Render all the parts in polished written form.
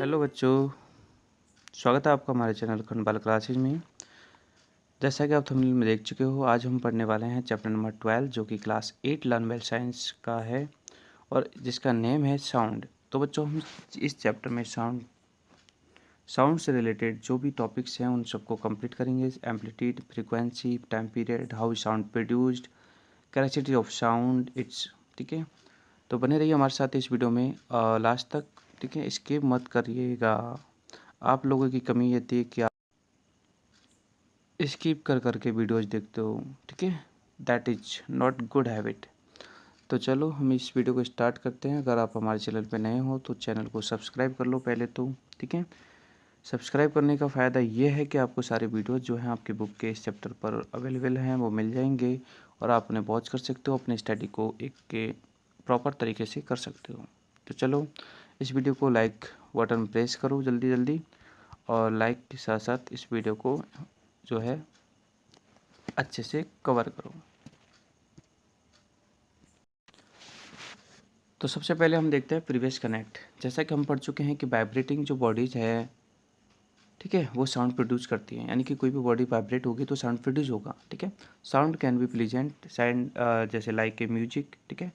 Hello बच्चों, स्वागत है आपका हमारे चैनल खंड क्लासेज में। जैसा कि आप थंबनेल में देख चुके हो, आज हम पढ़ने वाले हैं चैप्टर नंबर 12 जो कि क्लास 8 लर्न वेल साइंस का है और जिसका नेम है साउंड। तो बच्चों, हम इस चैप्टर में साउंड से रिलेटेड जो भी टॉपिक्स हैं उन सबको कंप्लीट करेंगे। Amplitude, frequency, time period, how sound produced, characteristic of sound it's. ठीक है, तो बने रहिए हमारे साथ इस वीडियो में लास्ट तक। ठीक है, स्किप मत करिएगा। आप लोगों की कमी ये थी कि आप स्किप कर करके वीडियोज़ देखते हो। ठीक है, that is not good habit. तो चलो हम इस वीडियो को स्टार्ट करते हैं। अगर आप हमारे चैनल पे नए हो तो चैनल को सब्सक्राइब कर लो पहले तो। ठीक है, सब्सक्राइब करने का फ़ायदा ये है कि आपको सारे वीडियोज़ जो हैं आपके बुक के इस चैप्टर पर अवेलेबल हैं वो मिल जाएंगे और आप उन्हें वॉच कर सकते हो, अपनी स्टडी को एक के प्रॉपर तरीके से कर सकते हो। तो चलो इस वीडियो को लाइक बटन प्रेस करो जल्दी जल्दी, और लाइक के साथ साथ इस वीडियो को जो है अच्छे से कवर करो। तो सबसे पहले हम देखते हैं प्रीवियस कनेक्ट। जैसा कि हम पढ़ चुके हैं कि वाइब्रेटिंग जो बॉडीज है, ठीक है, वो साउंड प्रोड्यूस करती है, यानी कि कोई भी बॉडी वाइब्रेट होगी तो साउंड प्रोड्यूस होगा। ठीक है, sound can be pleasant sound, जैसे लाइक ए म्यूजिक। ठीक है,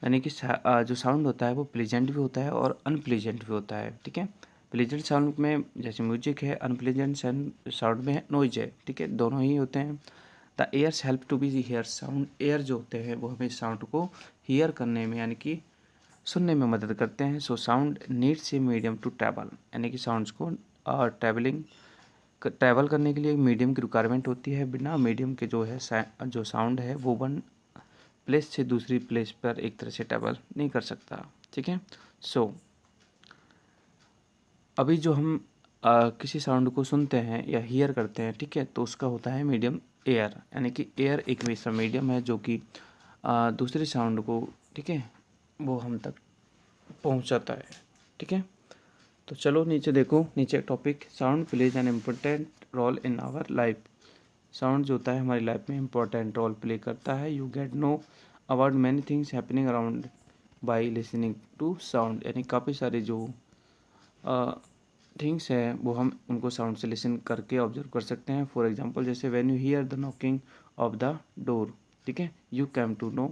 यानी कि जो साउंड होता है वो प्लीजेंट भी होता है और अनप्लीजेंट भी होता है। ठीक है, प्लीजेंट साउंड में जैसे म्यूजिक है, अनप्लीजेंट साउंड में नॉइज है। ठीक है, दोनों ही होते हैं। The airs help to be hear sound. Air जो होते हैं वो हमें साउंड को हियर करने में, यानी कि सुनने में मदद करते हैं। So sound needs a medium to travel, यानी कि साउंड्स को ट्रैवल करने के लिए मीडियम की रिक्वायरमेंट होती है। बिना मीडियम के जो है जो साउंड है वो वन प्लेस से दूसरी प्लेस पर एक तरह से ट्रैवल नहीं कर सकता। ठीक है, सो अभी जो हम किसी साउंड को सुनते हैं या हियर करते हैं, ठीक है, तो उसका होता है मीडियम एयर, यानी कि एयर एक वैसा मीडियम है जो कि दूसरे साउंड को, ठीक है, वो हम तक पहुंचाता है। ठीक है, तो चलो नीचे देखो, नीचे topic sound plays an important role in our life. Sound जो होता है हमारी लाइफ में इम्पोर्टेंट रोल प्ले करता है। You get know about many things happening around by listening to sound, यानी काफ़ी सारे जो थिंग्स हैं वो हम उनको साउंड से लिसन करके ऑब्जर्व कर सकते हैं। फॉर एग्जांपल, जैसे when you hear the knocking of the door, ठीक है, you came to know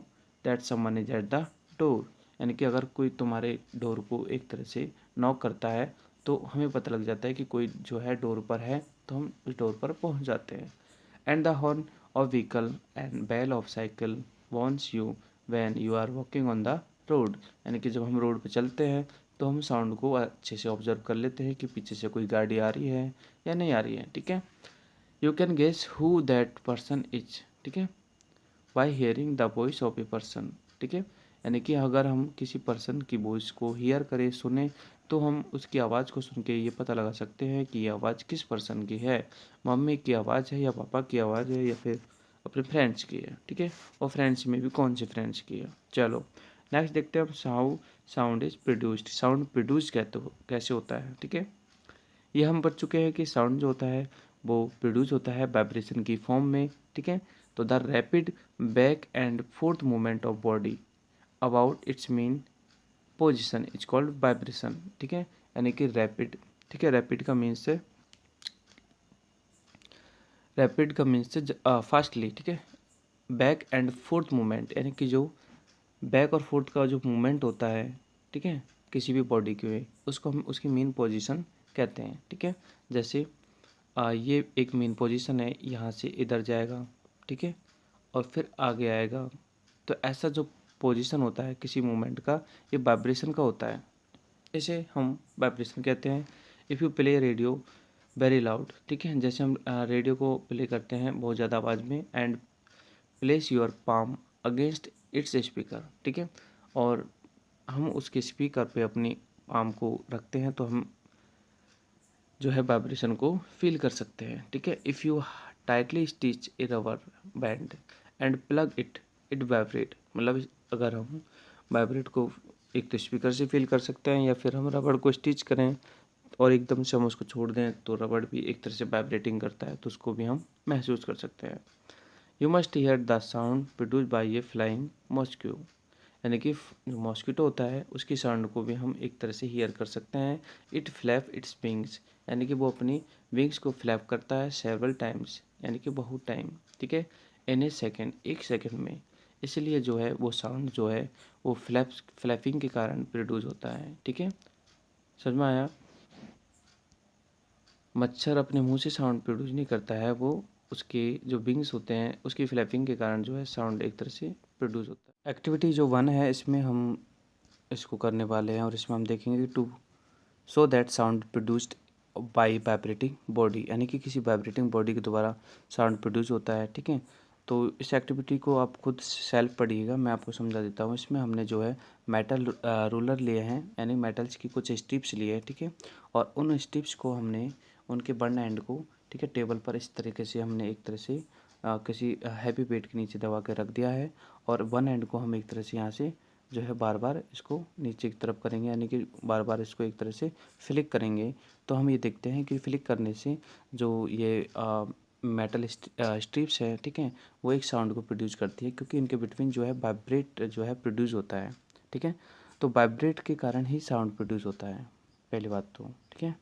that someone is at the door, यानी कि अगर कोई तुम्हारे डोर को एक तरह से नॉक करता है तो हमें पता लग जाता है कि कोई जो है डोर पर है, तो हम उस डोर पर पहुंच जाते हैं। And the horn of vehicle and bell of cycle warns you when you are walking on the road, यानी कि जब हम रोड पर चलते हैं तो हम साउंड को अच्छे से ऑब्जर्व कर लेते हैं कि पीछे से कोई गाड़ी आ रही है या नहीं आ रही है। ठीक है, you can guess who that person is, ठीक है, by hearing the voice of a person. ठीक है, यानी कि अगर हम किसी पर्सन की वॉइस को हियर करें, सुने, तो हम उसकी आवाज़ को सुन के ये पता लगा सकते हैं कि ये आवाज़ किस पर्सन की है। मम्मी की आवाज़ है या पापा की आवाज़ है या फिर अपने फ्रेंड्स की है। ठीक है, और फ्रेंड्स में भी कौन से फ्रेंड्स की है। चलो नेक्स्ट देखते हैं how sound is produced. Sound produce कैसे होता है। ठीक है, ये हम पढ़ चुके हैं कि साउंड जो होता है वो प्रोड्यूस होता है वाइब्रेशन की फॉर्म में। ठीक है, तो the rapid back and fourth movement of body about it's main position is called vibration. ठीक है, यानी कि रैपिड, ठीक है, रैपिड का मीन्स से फास्टली। ठीक है, बैक एंड फोर्थ मूवमेंट, यानी कि जो बैक और फोर्थ का जो मूवमेंट होता है, ठीक है, किसी भी बॉडी के, उसको हम उसकी मेन पोजीशन कहते हैं। ठीक है, जैसे ये एक मेन पोजीशन है, यहाँ से इधर जाएगा, ठीक है, और फिर आगे आएगा। तो ऐसा जो पोजीशन होता है किसी मूवमेंट का, ये वाइब्रेशन का होता है, इसे हम वाइब्रेशन कहते हैं। If you play radio very loud, ठीक है, जैसे हम रेडियो को प्ले करते हैं बहुत ज़्यादा आवाज़ में, and place your palm against it's speaker, ठीक है, और हम उसके स्पीकर पे अपनी पाम को रखते हैं तो हम जो है वाइब्रेशन को फील कर सकते हैं। ठीक है, if you tightly stitch A rubber band and plug it it vibrate, मतलब अगर हम वाइब्रेट को एक तो स्पीकर से फील कर सकते हैं, या फिर हम रबड़ को स्टिच करें और एकदम से हम उसको छोड़ दें तो रबड़ भी एक तरह से वाइब्रेटिंग करता है, तो उसको भी हम महसूस कर सकते हैं। You must here the sound produce by A flying mosque, यानी कि जो मॉस्किटो होता है उसकी साउंड को भी हम एक तरह से हियर कर सकते हैं। इट फ्लैप इट्स विंग्स, यानी कि वो अपनी विंग्स को फ्लैप करता है सेवरल टाइम्स, यानी कि बहुत टाइम, ठीक है, इन ए सेकेंड, एक सेकेंड में। इसलिए जो है वो साउंड जो है वो फ्लैपिंग के कारण प्रोड्यूस होता है, ठीक है, समझ में आया। मच्छर अपने मुंह से साउंड प्रोड्यूस नहीं करता है, वो उसके जो विंग्स होते हैं उसकी फ्लैपिंग के कारण जो है साउंड एक तरह से प्रोड्यूस होता है। एक्टिविटी जो 1 है इसमें हम इसको करने वाले हैं और इसमें हम देखेंगे to so that sound produced by vibrating body, यानी कि किसी वाइब्रेटिंग बॉडी के द्वारा साउंड प्रोड्यूस होता है, ठीक है। तो इस एक्टिविटी को आप खुद सेल्फ पढ़िएगा, मैं आपको समझा देता हूँ। इसमें हमने जो है मेटल रूलर लिए हैं, यानी मेटल्स की कुछ स्ट्रिप्स लिए हैं, ठीक है, और उन स्ट्रिप्स को हमने उनके वन एंड को, ठीक है, टेबल पर इस तरीके से हमने एक तरह से किसी हैवी वेट के नीचे दबा के रख दिया है, और वन एंड को हम एक तरह से यहाँ से जो है बार बार इसको नीचे की तरफ करेंगे, यानी कि बार बार इसको एक तरह से फ्लिक करेंगे। तो हम ये देखते हैं कि फ्लिक करने से जो ये मेटल स्ट्रिप्स है, ठीक है, वो एक साउंड को प्रोड्यूस करती है, क्योंकि इनके बिटवीन जो है वाइब्रेट जो है प्रोड्यूस होता है, ठीक है। तो वाइब्रेट के कारण ही साउंड प्रोड्यूस होता है, पहली बात तो, ठीक है।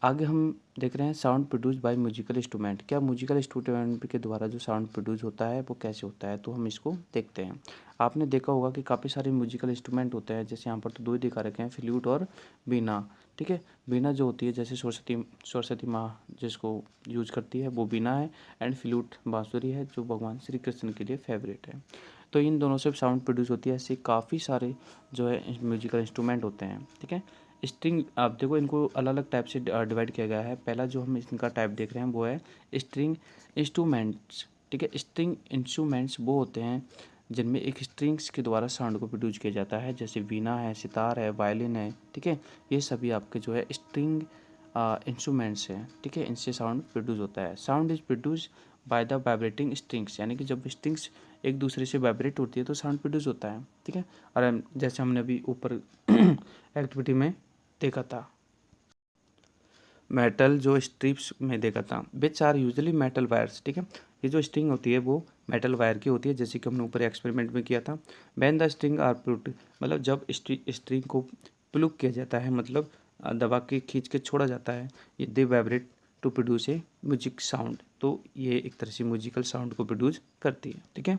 आगे हम देख रहे हैं sound produce bye musical instrument. क्या म्यूजिकल इंस्ट्रूमेंट के द्वारा जो साउंड प्रोड्यूस होता है वो कैसे होता है, तो हम इसको देखते हैं। आपने देखा होगा कि काफ़ी सारे म्यूजिकल इंस्ट्रूमेंट होते हैं, जैसे यहाँ पर तो दो ही दिखा रखे हैं, फ्लूट और बीना, ठीक है। बीना जो होती है जैसे सरस्वती माँ जिसको यूज करती है वो बीना है, एंड फ्लूट बांसुरी है जो भगवान श्री कृष्ण के लिए फेवरेट है। तो इन दोनों से साउंड प्रोड्यूस होती है। ऐसे काफ़ी सारे जो है म्यूजिकल इंस्ट्रूमेंट होते हैं, ठीक है। स्ट्रिंग, आप देखो इनको अलग अलग टाइप से डिवाइड किया गया है। पहला जो हम इनका टाइप देख रहे हैं वो है स्ट्रिंग इंस्ट्रूमेंट्स, ठीक है। स्ट्रिंग इंस्ट्रूमेंट्स वो होते हैं जिनमें एक स्ट्रिंग्स के द्वारा साउंड को प्रोड्यूस किया जाता है, जैसे वीणा है, सितार है, वायलिन है, ठीक है। ये सभी आपके जो है स्ट्रिंग इंस्ट्रूमेंट्स हैं, ठीक है, इनसे साउंड प्रोड्यूस होता है। Sound is produce by the vibrating strings, यानी कि जब स्ट्रिंग्स एक दूसरे से वाइब्रेट होती है तो साउंड प्रोड्यूस होता है, ठीक है। और जैसे हमने अभी ऊपर एक्टिविटी में देखा था, मेटल जो स्ट्रिप्स में देखा था, which are usually metal wires, ठीक है। ये जो स्ट्रिंग होती है वो मेटल वायर की होती है, जैसे कि हमने ऊपर एक्सपेरिमेंट में किया था। व्हेन द स्ट्रिंग आर प्लुग्ड, मतलब जब स्ट्रिंग को प्लुग किया जाता है, मतलब दबा के खींच के छोड़ा जाता है, ये they vibrate to produce a music sound, तो ये एक तरह से म्यूजिकल साउंड को प्रोड्यूस करती है, ठीक है।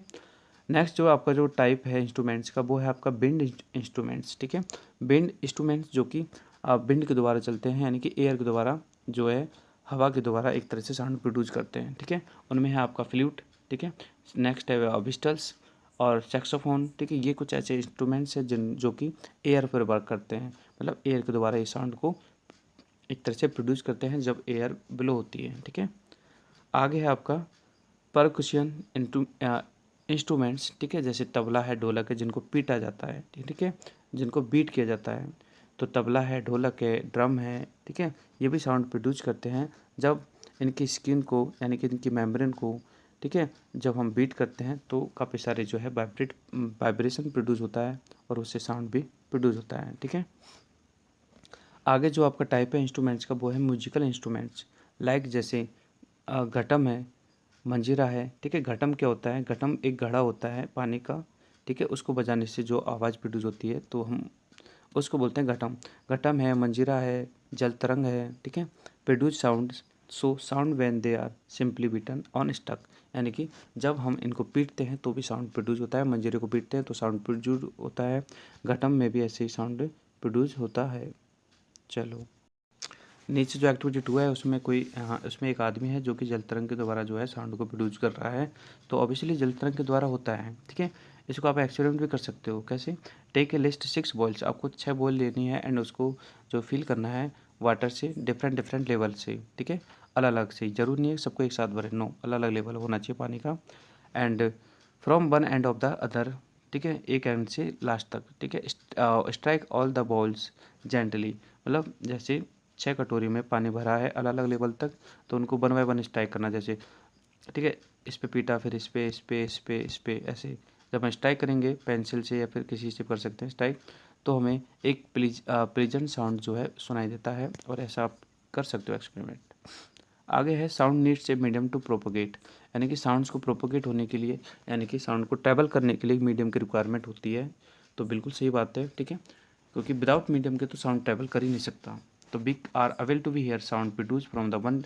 नेक्स्ट जो आपका जो टाइप है इंस्ट्रूमेंट्स का वो है आपका बिंड इंस्ट्रूमेंट्स, ठीक है। बिंड इंस्ट्रूमेंट्स जो कि बिंड के द्वारा चलते हैं, यानी कि एयर के द्वारा जो है हवा के द्वारा एक तरह से साउंड प्रोड्यूस करते हैं, ठीक है। उनमें है आपका फ्लूट, ठीक है। नेक्स्ट है विस्टल्स और सैक्सोफोन, ठीक है। ये कुछ ऐसे इंस्ट्रूमेंट्स हैं जिन जो कि एयर पर वर्क करते हैं, मतलब एयर के द्वारा ये साउंड को एक तरह से प्रोड्यूस करते हैं जब एयर ब्लो होती है, ठीक है। आगे है आपका परकुशन इंस्ट्रूमेंट्स, ठीक है, जैसे तबला है, ढोलक है, जिनको पीटा जाता है, ठीक है, जिनको बीट किया जाता है। तो तबला है, ढोलक है, ड्रम है, ठीक है, ये भी साउंड प्रोड्यूस करते हैं जब इनकी स्किन को, यानी कि इनकी मेम्ब्रेन को, ठीक है, जब हम बीट करते हैं तो काफ़ी सारे जो है वाइब्रेशन प्रोड्यूस होता है और उससे साउंड भी प्रोड्यूस होता है, ठीक है। आगे जो आपका टाइप है इंस्ट्रूमेंट्स का वो है म्यूजिकल इंस्ट्रूमेंट्स, लाइक जैसे घटम है, मंजीरा है, ठीक है। घटम क्या होता है, घटम एक घड़ा होता है पानी का, ठीक है, उसको बजाने से जो आवाज़ प्रोड्यूस होती है तो हम उसको बोलते हैं घटम। घटम है, मंजीरा है, जल तरंग है, ठीक है। Produce sound, so sound when they are simply beaten on stuck, यानी कि जब हम इनको पीटते हैं तो भी साउंड प्रोड्यूस होता है, मंजीरे को पीटते हैं तो साउंड प्रोड्यूस होता है, घटम में भी ऐसे ही साउंड प्रोड्यूस होता है। चलो नीचे जो एक्टिविटी 2 है उसमें उसमें एक आदमी है जो कि जल तरंग के द्वारा जो है साउंड को प्रोड्यूस कर रहा है, तो ऑब्वियसली जल तरंग के द्वारा होता है, ठीक है। इसको आप एक्सपेरिमेंट भी कर सकते हो, कैसे, टेक ए लिस्ट 6 बॉल्स, आपको 6 बॉल लेनी है एंड उसको जो फिल करना है वाटर से डिफरेंट डिफरेंट लेवल से, ठीक है, अलग अलग से, जरूर नहीं है सबको एक साथ भरे, नो, अलग अलग लेवल होना चाहिए पानी का। And from one end of the other, ठीक है, एक एंड से लास्ट तक, ठीक है। Strike all the balls gently, मतलब जैसे 6 कटोरी में पानी भरा है अलग अलग लेवल तक, तो उनको वन बाय वन स्ट्राइक करना, जैसे, ठीक है, इस पे पीटा, फिर इस पे, इस पे, इस पे, इस पे, ऐसे जब हम स्ट्राइक करेंगे पेंसिल से या फिर किसी से कर सकते हैं स्ट्राइक, तो हमें एक प्लीजेंट साउंड जो है सुनाई देता है, और ऐसा आप कर सकते हो एक्सपेरिमेंट। आगे है sound needs a medium to propagate, यानी कि साउंड्स को प्रोपोगेट होने के लिए, यानी कि साउंड को ट्रैवल करने के लिए मीडियम की रिक्वायरमेंट होती है। तो बिल्कुल सही बात है, ठीक है, क्योंकि विदाउट मीडियम के तो साउंड ट्रैवल कर ही नहीं सकता। तो we are avail to be hear sound produce from the one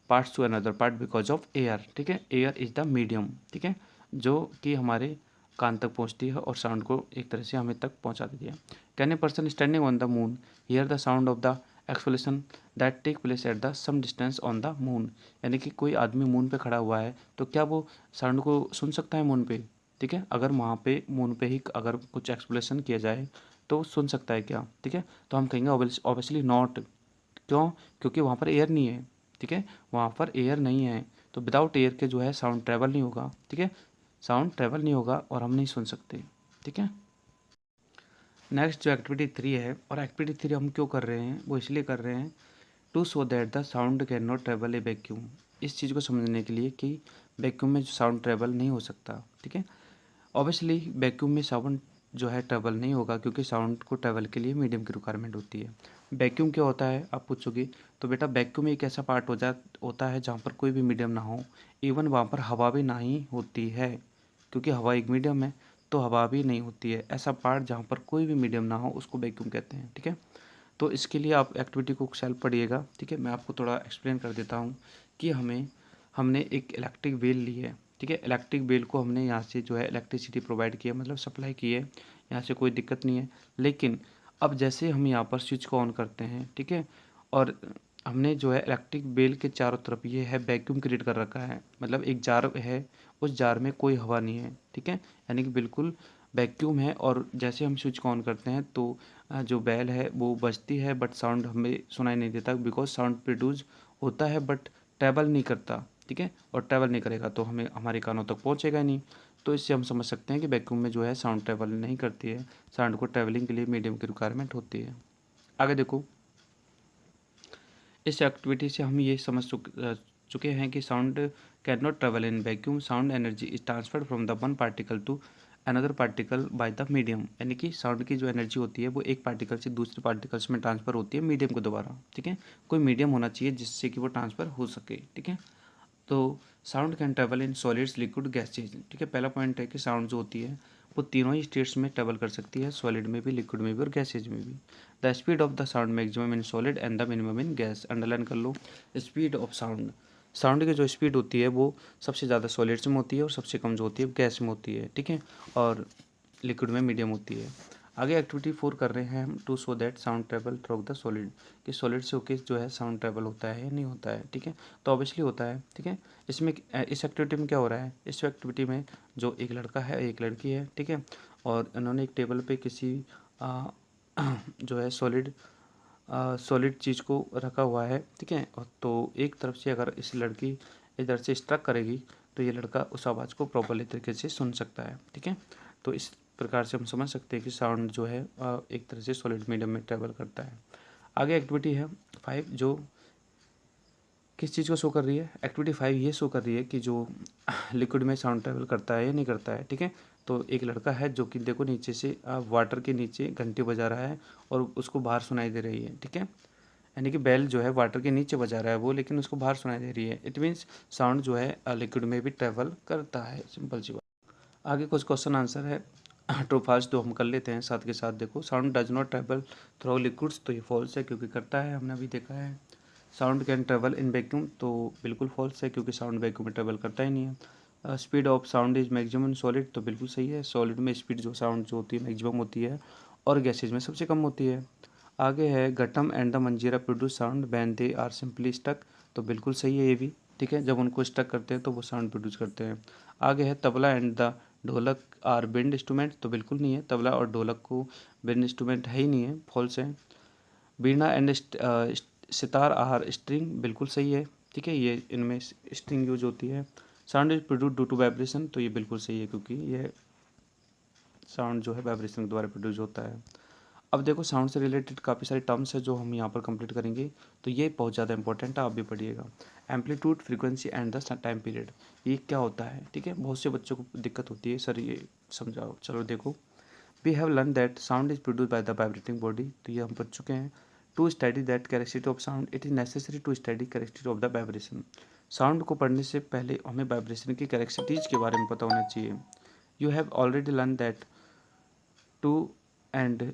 parts to another part because of air, ठीक है। एयर इज द मीडियम, ठीक है, जो कि हमारे कान तक पहुंचती है और साउंड को एक तरह से हमें तक पहुंचा देती है। Can a person standing on the moon hear the sound of the explosion that take place at the some distance on the moon, यानी कि कोई आदमी मून पे खड़ा हुआ है तो क्या वो साउंड को सुन सकता है मून पे, ठीक है। अगर वहाँ पे मून पे ही अगर कुछ एक्सप्लोरेशन किया जाए तो सुन सकता है क्या, ठीक है। तो हम कहेंगे ऑब्वियसली नॉट। क्यों? क्योंकि वहाँ पर एयर नहीं है, ठीक है, वहाँ पर एयर नहीं है, तो विदाउट एयर के जो है साउंड ट्रैवल नहीं होगा, ठीक है, साउंड ट्रैवल नहीं होगा और हम नहीं सुन सकते, ठीक है। नेक्स्ट जो एक्टिविटी 3 है, और एक्टिविटी 3 हम क्यों कर रहे हैं, वो इसलिए कर रहे हैं to so that the sound can not travel a vacuum, इस चीज़ को समझने के लिए कि वैक्यूम में जो साउंड ट्रेवल नहीं हो सकता, ठीक है। ऑब्वियसली वैक्यूम में साउंड जो है ट्रेवल नहीं होगा क्योंकि साउंड को ट्रेवल के लिए मीडियम की रिक्वायरमेंट होती है। वैक्यूम क्या होता है आप पूछोगे, तो बेटा वैक्यूम एक ऐसा पार्ट होता है जहाँ पर कोई भी मीडियम ना हो, इवन वहाँ पर हवा भी ना ही होती है, क्योंकि हवा एक मीडियम है तो हवा भी नहीं होती है। ऐसा पार्ट जहाँ पर कोई भी मीडियम ना हो उसको वैक्यूम कहते हैं, ठीक है। तो इसके लिए आप एक्टिविटी को सेल्फ पढ़िएगा, ठीक है। मैं आपको थोड़ा एक्सप्लेन कर देता हूँ कि हमने एक इलेक्ट्रिक बेल ली है, ठीक है। इलेक्ट्रिक बेल को हमने यहाँ से जो है इलेक्ट्रिसिटी प्रोवाइड की है, मतलब सप्लाई की है, यहाँ से कोई दिक्कत नहीं है। लेकिन अब जैसे हम यहाँ पर स्विच को ऑन करते हैं, ठीक है, और हमने जो है इलेक्ट्रिक बेल के चारों तरफ ये है वैक्यूम क्रिएट कर रखा है, मतलब एक जार है, उस जार में कोई हवा नहीं है, ठीक है, यानी कि बिल्कुल वैक्यूम है। और जैसे हम स्विच को ऑन करते हैं तो जो बेल है वो बजती है बट साउंड हमें सुनाई नहीं देता, बिकॉज साउंड प्रोड्यूस होता है बट ट्रैवल नहीं करता, ठीक है, और ट्रैवल नहीं करेगा तो हमें हमारे कानों तक पहुंचेगा नहीं। तो इससे हम समझ सकते हैं कि वैक्यूम में जो है साउंड ट्रैवल नहीं करती है, साउंड को ट्रैवलिंग के लिए मीडियम की रिक्वायरमेंट होती है। आगे देखो, इस एक्टिविटी से हम ये समझ चुके हैं कि sound can not travel in vacuum, sound energy is transferred from the one particle to another particle by the medium, यानी कि साउंड की जो एनर्जी होती है वो एक पार्टिकल से दूसरे पार्टिकल्स में ट्रांसफर होती है मीडियम के द्वारा, ठीक है। कोई मीडियम होना चाहिए जिससे कि वो ट्रांसफर हो सके, ठीक है। तो sound can travel in solids liquid gases, ठीक है। पहला पॉइंट है कि साउंड जो होती है वो तीनों ही स्टेट्स में ट्रेवल कर सकती है, सॉलिड में भी, लिक्विड में भी और गैसेज में भी। The speed of the sound maximum in solid and the minimum in gas, underline कर लो। स्पीड ऑफ साउंड, साउंड की जो स्पीड होती है वो सबसे ज़्यादा सॉलिड्स में होती है और सबसे कम जो होती है गैस में होती है, ठीक है, और लिक्विड में मीडियम होती है। आगे एक्टिविटी 4 कर रहे हैं हम, to so that sound travel through the solid, कि सॉलिड से होके जो है साउंड ट्रेवल होता है या नहीं होता है, ठीक है। तो ऑब्वियसली होता है, ठीक है। इसमें इस एक्टिविटी में क्या हो रहा है, इस एक्टिविटी में जो एक लड़का है एक लड़की है, ठीक है, और इन्होंने एक टेबल पे किसी आ, जो है सॉलिड चीज़ को रखा हुआ है, ठीक है। और तो एक तरफ से अगर इस लड़की इधर से स्ट्रक करेगी तो ये लड़का उस आवाज़ को प्रॉपरली तरीके से सुन सकता है, ठीक है। तो इस प्रकार से हम समझ सकते हैं कि साउंड जो है एक तरह से सॉलिड मीडियम में ट्रेवल करता है। आगे एक्टिविटी है 5, जो किस चीज़ को शो कर रही है, एक्टिविटी 5 ये शो कर रही है कि जो लिक्विड में साउंड ट्रैवल करता है या नहीं करता है, ठीक है। तो एक लड़का है जो कि देखो नीचे से वाटर के नीचे घंटी बजा रहा है और उसको बाहर सुनाई दे रही है, ठीक है, यानी कि बेल जो है वाटर के नीचे बजा रहा है वो, लेकिन उसको बाहर सुनाई दे रही है। इट मीन्स साउंड जो है लिक्विड में भी ट्रैवल करता है, सिंपल सी बात। आगे कुछ क्वेश्चन आंसर है, ट्रू फॉल्स तो हम कर लेते हैं साथ के साथ। देखो, sound does not travel through liquids, तो ये फॉल्स है क्योंकि करता है, हमने अभी देखा है। Sound can travel in vacuum, तो बिल्कुल फॉल्स है क्योंकि साउंड वैक्यूम में ट्रेवल करता ही नहीं है। Speed of sound is maximum in solid, तो बिल्कुल सही है, सॉलिड में स्पीड जो साउंड जो होती है मैक्सिमम होती है और गैसेज में सबसे कम होती है। आगे है ghatam and the manjira produce sound when they are simply stuck, तो बिल्कुल सही है ये भी, ठीक है, जब उनको स्टक करते हैं तो वो साउंड प्रोड्यूस करते हैं। आगे है तबला एंड द ढोलक आर विंड इंस्ट्रूमेंट, तो बिल्कुल नहीं है, तबला और ढोलक को विंड इंस्ट्रूमेंट है ही नहीं है, फॉल्स है। बीना एंड सितार आर स्ट्रिंग, बिल्कुल सही है, ठीक है, ये इनमें स्ट्रिंग यूज होती है। Sound is produce due to vibration, तो ये बिल्कुल सही है क्योंकि ये साउंड जो है वाइब्रेशन के द्वारा प्रोड्यूस होता है। अब देखो, साउंड से रिलेटेड काफ़ी सारे टर्म्स है जो हम यहाँ पर कंप्लीट करेंगे, तो ये बहुत ज़्यादा इंपॉर्टेंट है, आप भी पढ़िएगा। Amplitude, frequency and the time period, ये क्या होता है, ठीक है, बहुत से बच्चों को दिक्कत होती है, सर ये समझाओ। चलो देखो, we have learn that sound is produce by the vibrating body, तो ये हम पढ़ चुके हैं। To study that characteristic of sound it is necessary to study characteristic of the vibration, sound को पढ़ने से पहले हमें वाइब्रेशन की कैरेक्टरिस्टिक्स के बारे में पता होना चाहिए। You have already learn that to and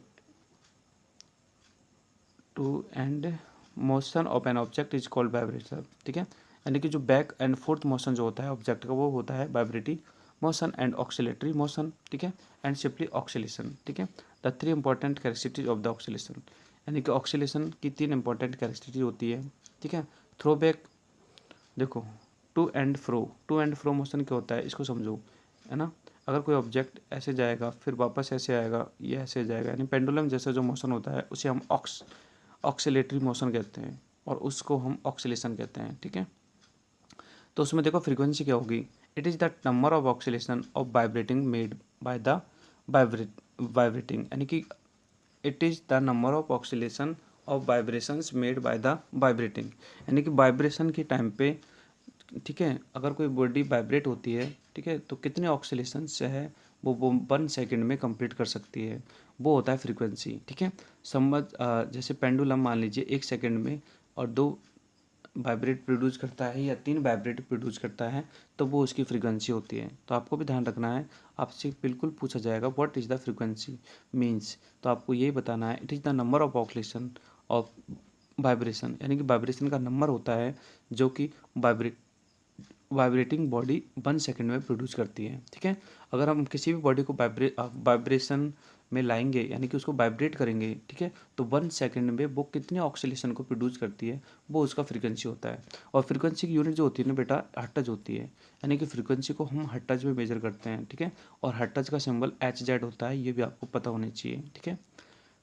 motion of an object is called vibration, ठीक है। यानी कि जो बैक एंड फोर्थ मोशन जो होता है ऑब्जेक्ट का वो होता है vibrating motion and oscillatory motion, ठीक है, एंड सिंपली ऑक्सिलेशन, ठीक है। The three important characteristics of the oscillation, यानी कि ऑक्सिलेशन की तीन इंपॉर्टेंट कैरेक्टरिस्टिक्स होती है, ठीक है। थ्रो बैक, देखो टू एंड फ्रो मोशन क्या होता है इसको समझो, है ना। अगर कोई ऑब्जेक्ट ऐसे जाएगा फिर वापस ऐसे आएगा, ये ऐसे जाएगा, यानी पेंडुलम जैसा जो मोशन होता है उसे हम ऑक्सिलेटरी मोशन कहते हैं और उसको हम ऑक्सिलेशन कहते हैं, ठीक है। तो उसमें देखो फ्रीक्वेंसी क्या होगी, it is the number of oscillation of vibrating made by the vibrating, यानी कि it is the number of oscillation of vibrations made by the vibrating, यानी कि वाइब्रेशन के टाइम पे, ठीक है, अगर कोई बॉडी वाइब्रेट होती है, ठीक है, तो कितने ऑक्सीलेशंस है वो 1 सेकंड में कंप्लीट कर सकती है, वो होता है फ्रीक्वेंसी, ठीक है। समझ जैसे पेंडुलम मान लीजिए 1 सेकंड में और 2 वाइब्रेट प्रोड्यूस करता है या 3 वाइब्रेट प्रोड्यूस करता है, तो वो उसकी फ्रीक्वेंसी होती है। तो आपको भी ध्यान रखना है, आपसे बिल्कुल पूछा जाएगा what is the frequency means, तो आपको यही बताना है it is the number of oscillation of vibration, यानी कि वाइब्रेशन का नंबर होता है जो कि वाइब्रेटिंग बॉडी 1 सेकंड में प्रोड्यूस करती है, ठीक है। अगर हम किसी भी बॉडी को वाइब्रेशन में लाएंगे यानी कि उसको वाइब्रेट करेंगे, ठीक है, तो 1 सेकंड में वो कितने ऑक्सीलेशन को प्रोड्यूस करती है वो उसका फ्रीक्वेंसी होता है। और फ्रीक्वेंसी की यूनिट जो होती है ना बेटा हर्ट्ज होती है, यानी कि फ्रीक्वेंसी को हम हर्ट्ज में मेजर करते हैं, ठीक है। और हर्ट्ज का सिंबल HZ होता है, ये भी आपको पता होना चाहिए, ठीक है।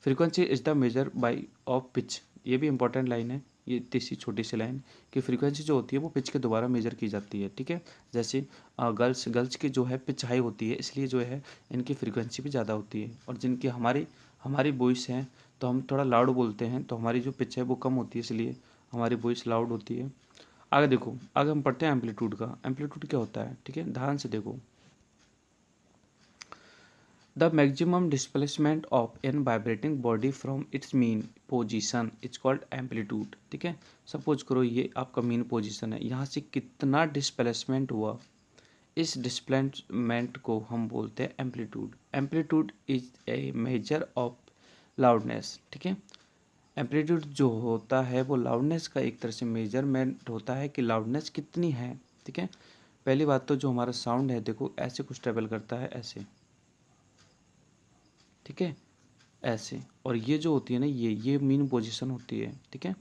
Frequency is the measure by of pitch, ये भी इंपॉर्टेंट लाइन है, ये तीसरी छोटी सी लाइन कि फ्रीक्वेंसी जो होती है वो पिच के द्वारा मेजर की जाती है, ठीक है। जैसे गर्ल्स की जो है पिच हाई होती है इसलिए जो है इनकी फ्रीक्वेंसी भी ज़्यादा होती है, और जिनकी हमारी हमारी वॉइस हैं तो हम थोड़ा लाउड बोलते हैं तो हमारी जो पिच है वो कम होती है इसलिए हमारी वॉइस लाउड होती है। आगे देखो, आगे हम पढ़ते हैं एम्पलीट्यूड का। एम्पलीट्यूड क्या होता है, ठीक है, ध्यान से देखो। The maximum displacement of an vibrating body from its mean position is called amplitude, ठीक है। सपोज करो ये आपका मीन पोजीशन है, यहाँ से कितना डिस्प्लेसमेंट हुआ, इस डिस्प्लेसमेंट को हम बोलते हैं amplitude. Amplitude is a measure of loudness, ठीक है। एम्पलीट्यूड जो होता है वो लाउडनेस का एक तरह से मेजरमेंट होता है कि लाउडनेस कितनी है, ठीक है। पहली बात तो जो हमारा साउंड है देखो ऐसे कुछ ट्रेवल करता है ऐसे, ठीक है, ऐसे, और ये जो होती है ना ये मीन पोजीशन होती है, ठीक है।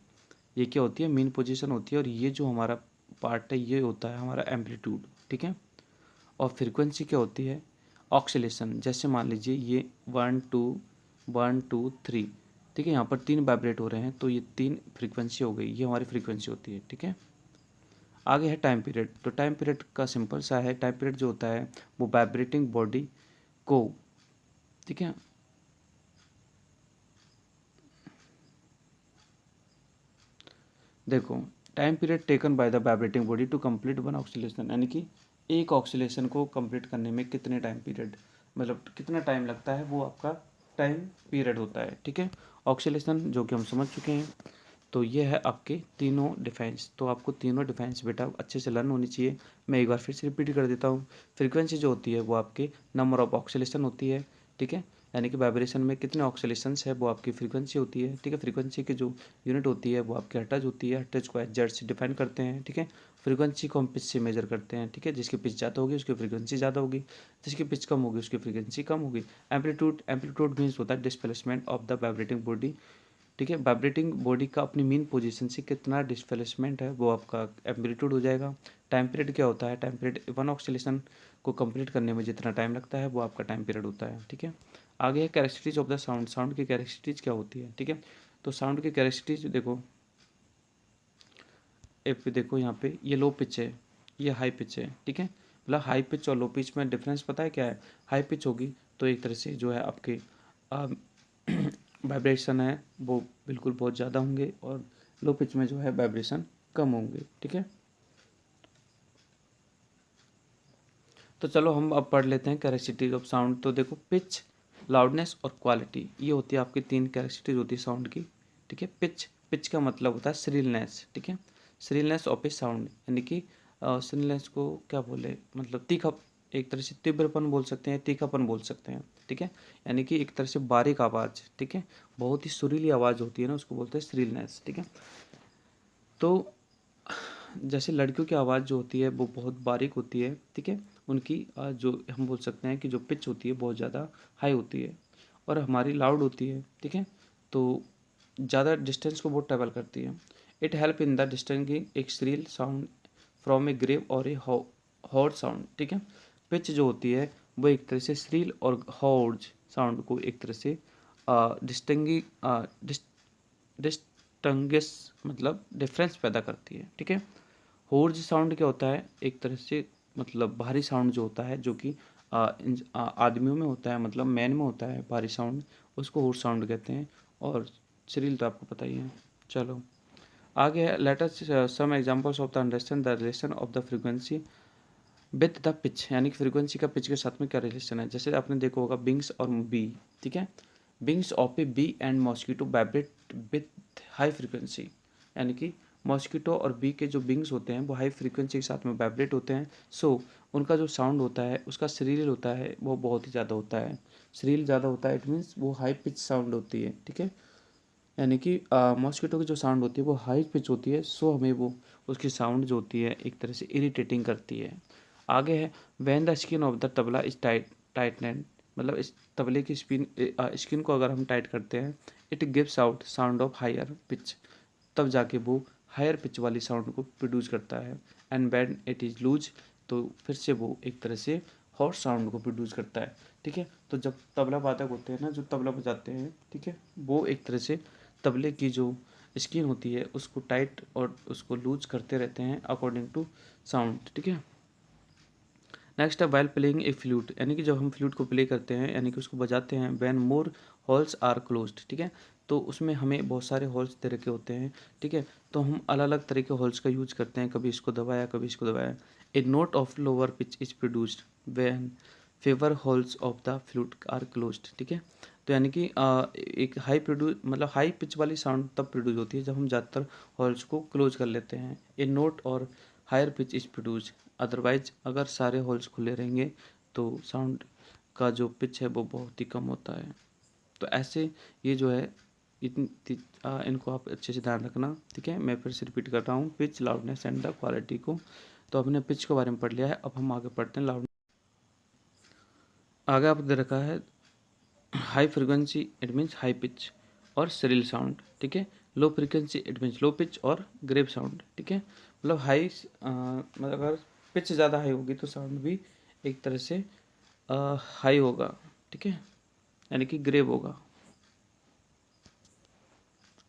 ये क्या होती है, मीन पोजीशन होती है, और ये जो हमारा पार्ट है ये होता है हमारा एम्पलीट्यूड, ठीक है। और फ्रीक्वेंसी क्या होती है, ऑक्सीलेशन, जैसे मान लीजिए ये 1 2 1 2 3, ठीक है, यहाँ पर 3 वाइब्रेट हो रहे हैं तो ये 3 फ्रीक्वेंसी हो गई, ये हमारी फ्रीक्वेंसी होती है, ठीक है। आगे है टाइम पीरियड। तो टाइम पीरियड का सिंपल सा है, टाइम पीरियड जो होता है वो वाइब्रेटिंग बॉडी को, ठीक है, देखो time period taken by the vibrating body to complete one oscillation, यानी कि एक ऑक्सीलेशन को कंप्लीट करने में कितने टाइम पीरियड, मतलब कितना टाइम लगता है वो आपका टाइम पीरियड होता है, ठीक है। ऑक्सीलेशन जो कि हम समझ चुके हैं, तो ये है आपके तीनों डिफेंस। तो आपको तीनों डिफेंस बेटा अच्छे से लर्न होनी चाहिए। मैं एक बार फिर से रिपीट कर देता हूँ। फ्रीक्वेंसी जो होती है वो आपके नंबर ऑफ ऑक्सीलेशन होती है, ठीक है, यानी कि वाइब्रेशन में कितने ऑक्सीलेशंस है वो आपकी फ्रीक्वेंसी होती है, ठीक है। फ्रीक्वेंसी की जो यूनिट होती है वो आपकी हर्ट्ज होती है, हर्ट्ज को HZ से डिफाइन करते हैं, ठीक है। फ्रीक्वेंसी को हम पिच से मेजर करते हैं, ठीक है, जिसकी पिच ज़्यादा होगी उसकी फ्रीक्वेंसी ज़्यादा होगी, जिसकी पिच कम होगी उसकी फ्रीक्वेंसी कम होगी। एम्पलीट्यूड मीन्स होता है displacement of the vibrating body, ठीक है। वाइब्रेटिंग बॉडी का अपनी मीन पोजीशन से कितना डिस्प्लेसमेंट है वो आपका एम्पलीट्यूड हो जाएगा। टाइम पीरियड क्या होता है, टाइम पीरियड वन ऑक्सीलेशन को कंप्लीट करने में जितना टाइम लगता है वो आपका टाइम पीरियड होता है, ठीक है। आगे है characteristics of the sound. Sound की कैरेक्टरिस्टिक्स क्या होती है, ठीक है। तो साउंड की कैरेक्टरिस्टिक्स देखो, एक देखो यहाँ पे ये लो पिच है, ये हाई पिच है, ठीक है। मतलब हाई पिच और लो पिच में डिफरेंस पता है क्या है, हाई पिच होगी तो एक तरह से जो है आपके वाइब्रेशन है वो बिल्कुल बहुत ज़्यादा होंगे, और लो पिच में जो है वाइब्रेशन कम होंगे, ठीक है। तो चलो हम अब पढ़ लेते हैं कैरेक्टरिस्टिक्स ऑफ साउंड। तो देखो पिच, लाउडनेस और क्वालिटी, ये होती है आपकी 3 कैरेक्टरिस्टिक्स होती है साउंड की, ठीक है। पिच, पिच का मतलब होता है श्रीलनेस, ठीक है। श्रीलनेस ऑफ ए साउंड, यानी कि श्रीलनेस को क्या बोले, मतलब तीखा, एक तरह से तीव्रपन बोल सकते हैं, तीखापन बोल सकते हैं, ठीक है, यानी कि एक तरह से बारीक आवाज़, ठीक है, बहुत ही सुरीली आवाज़ होती है ना, उसको बोलते हैं श्रीलनेस, ठीक है। तो जैसे लड़कियों की आवाज़ जो होती है वो बहुत बारीक होती है, ठीक है, उनकी जो हम बोल सकते हैं कि जो पिच होती है बहुत ज़्यादा हाई होती है, और हमारी लाउड होती है, ठीक है, तो ज़्यादा डिस्टेंस को वो ट्रैवल करती है। It help in the distinguishing एक shrill sound from a grave और ए हॉट साउंड, ठीक है। पिच जो होती है वो एक तरह से श्रील और हॉर्ज साउंड को एक तरह से डिस्टिंगिंग डिस्टंगिस मतलब डिफरेंस पैदा करती है, ठीक है। होर्ज साउंड क्या होता है, एक तरह से मतलब भारी साउंड जो होता है, जो कि आदमियों में होता है, मतलब मैन में होता है भारी साउंड, उसको होर्ज साउंड कहते हैं। और श्रील तो आपको पता ही है। चलो आगे है, let us some examples of the understand the relation of the frequency with the pitch, यानी कि फ्रीक्वेंसी का पिच के साथ में क्या रिलेशन है। जैसे आपने देखा होगा बिंग्स और बी, ठीक है, wings of a bee and mosquito vibrate with high frequency, यानी कि मॉस्किटो और बी के जो बिंग्स होते हैं वो हाई फ्रीक्वेंसी के साथ में वाइब्रेट होते हैं। सो उनका जो साउंड होता है उसका श्रील होता है वो बहुत ही ज़्यादा होता है, श्रील ज़्यादा होता है, इट मीन्स वो हाई पिच साउंड होती है, ठीक है, यानी कि मॉस्किटो की जो साउंड होती है वो हाई पिच होती है, सो हमें वो उसकी साउंड जो होती है एक तरह से इरिटेटिंग करती है। आगे है, when the skin of the tabla is tightened, मतलब इस तबले की स्किन को अगर हम टाइट करते हैं, it gives out sound of higher pitch, तब जाके वो हायर पिच वाली साउंड को प्रोड्यूस करता है। And when it is loose, तो फिर से वो एक तरह से हॉट साउंड को प्रोड्यूस करता है, ठीक है। तो जब तबला वादक होते हैं ना, जो तबला बजाते हैं, ठीक है, वो एक तरह से तबले की जो स्किन होती है उसको टाइट और उसको लूज करते रहते हैं अकॉर्डिंग टू साउंड, ठीक है। नेक्स्ट है वाइल प्लेइंग ए फ्लूट, यानी कि जब हम फ्लूट को प्ले करते हैं यानी कि उसको बजाते हैं, when more holes are closed, ठीक है, तो उसमें हमें बहुत सारे होल्स दे रखे होते हैं, ठीक है, तो हम अलग अलग तरह के होल्स का यूज करते हैं, कभी इसको दबाया कभी इसको दबाया। A note of lower pitch is produced when fewer holes of the flute are closed, ठीक है। तो यानी कि एक हाई प्रोड्यूस मतलब हाई पिच वाली साउंड तब प्रोड्यूस होती है जब हम ज़्यादातर हॉल्स को क्लोज कर लेते हैं। ए नोट और higher pitch is produce, otherwise अगर सारे होल्स खुले रहेंगे तो साउंड का जो पिच है वो बहुत ही कम होता है। तो ऐसे ये जो है इनको आप अच्छे से ध्यान रखना, ठीक है। मैं फिर से रिपीट कर रहा हूँ, pitch, loudness and the quality को। तो हमने पिच के बारे में पढ़ लिया है, अब हम आगे पढ़ते हैं लाउड। आगे आपको दे रखा है high frequency, it means high pitch और श्रिल साउंड, ठीक है। Low frequency it means low pitch और ग्रेव साउंड, ठीक है। मतलब हाई मतलब अगर पिच ज़्यादा हाई होगी तो साउंड भी एक तरह से हाई होगा, ठीक है, यानी कि ग्रेव होगा।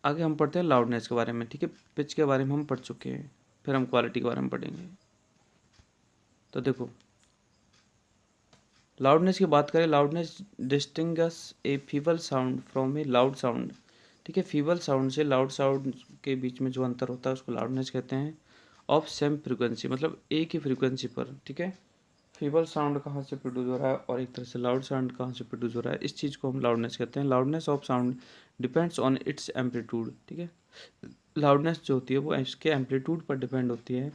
आगे हम पढ़ते हैं लाउडनेस के बारे में, ठीक है। पिच के बारे में हम पढ़ चुके हैं, फिर हम क्वालिटी के बारे में पढ़ेंगे। तो देखो लाउडनेस की बात करें, loudness distinguish A feeble sound from A loud sound, ठीक है। फीबल साउंड से लाउड साउंड के बीच में जो अंतर होता है उसको लाउडनेस कहते हैं। ऑफ सेम फ्रीक्वेंसी, मतलब एक ही फ्रीक्वेंसी पर, ठीक है, फीबल साउंड कहाँ से प्रोड्यूस हो रहा है और एक तरह से लाउड साउंड कहाँ से प्रोड्यूस हो रहा है, इस चीज़ को हम लाउडनेस कहते हैं। Loudness of sound depends on it's amplitude, ठीक है। लाउडनेस जो होती है वो इसके एम्पलीट्यूड पर डिपेंड होती है।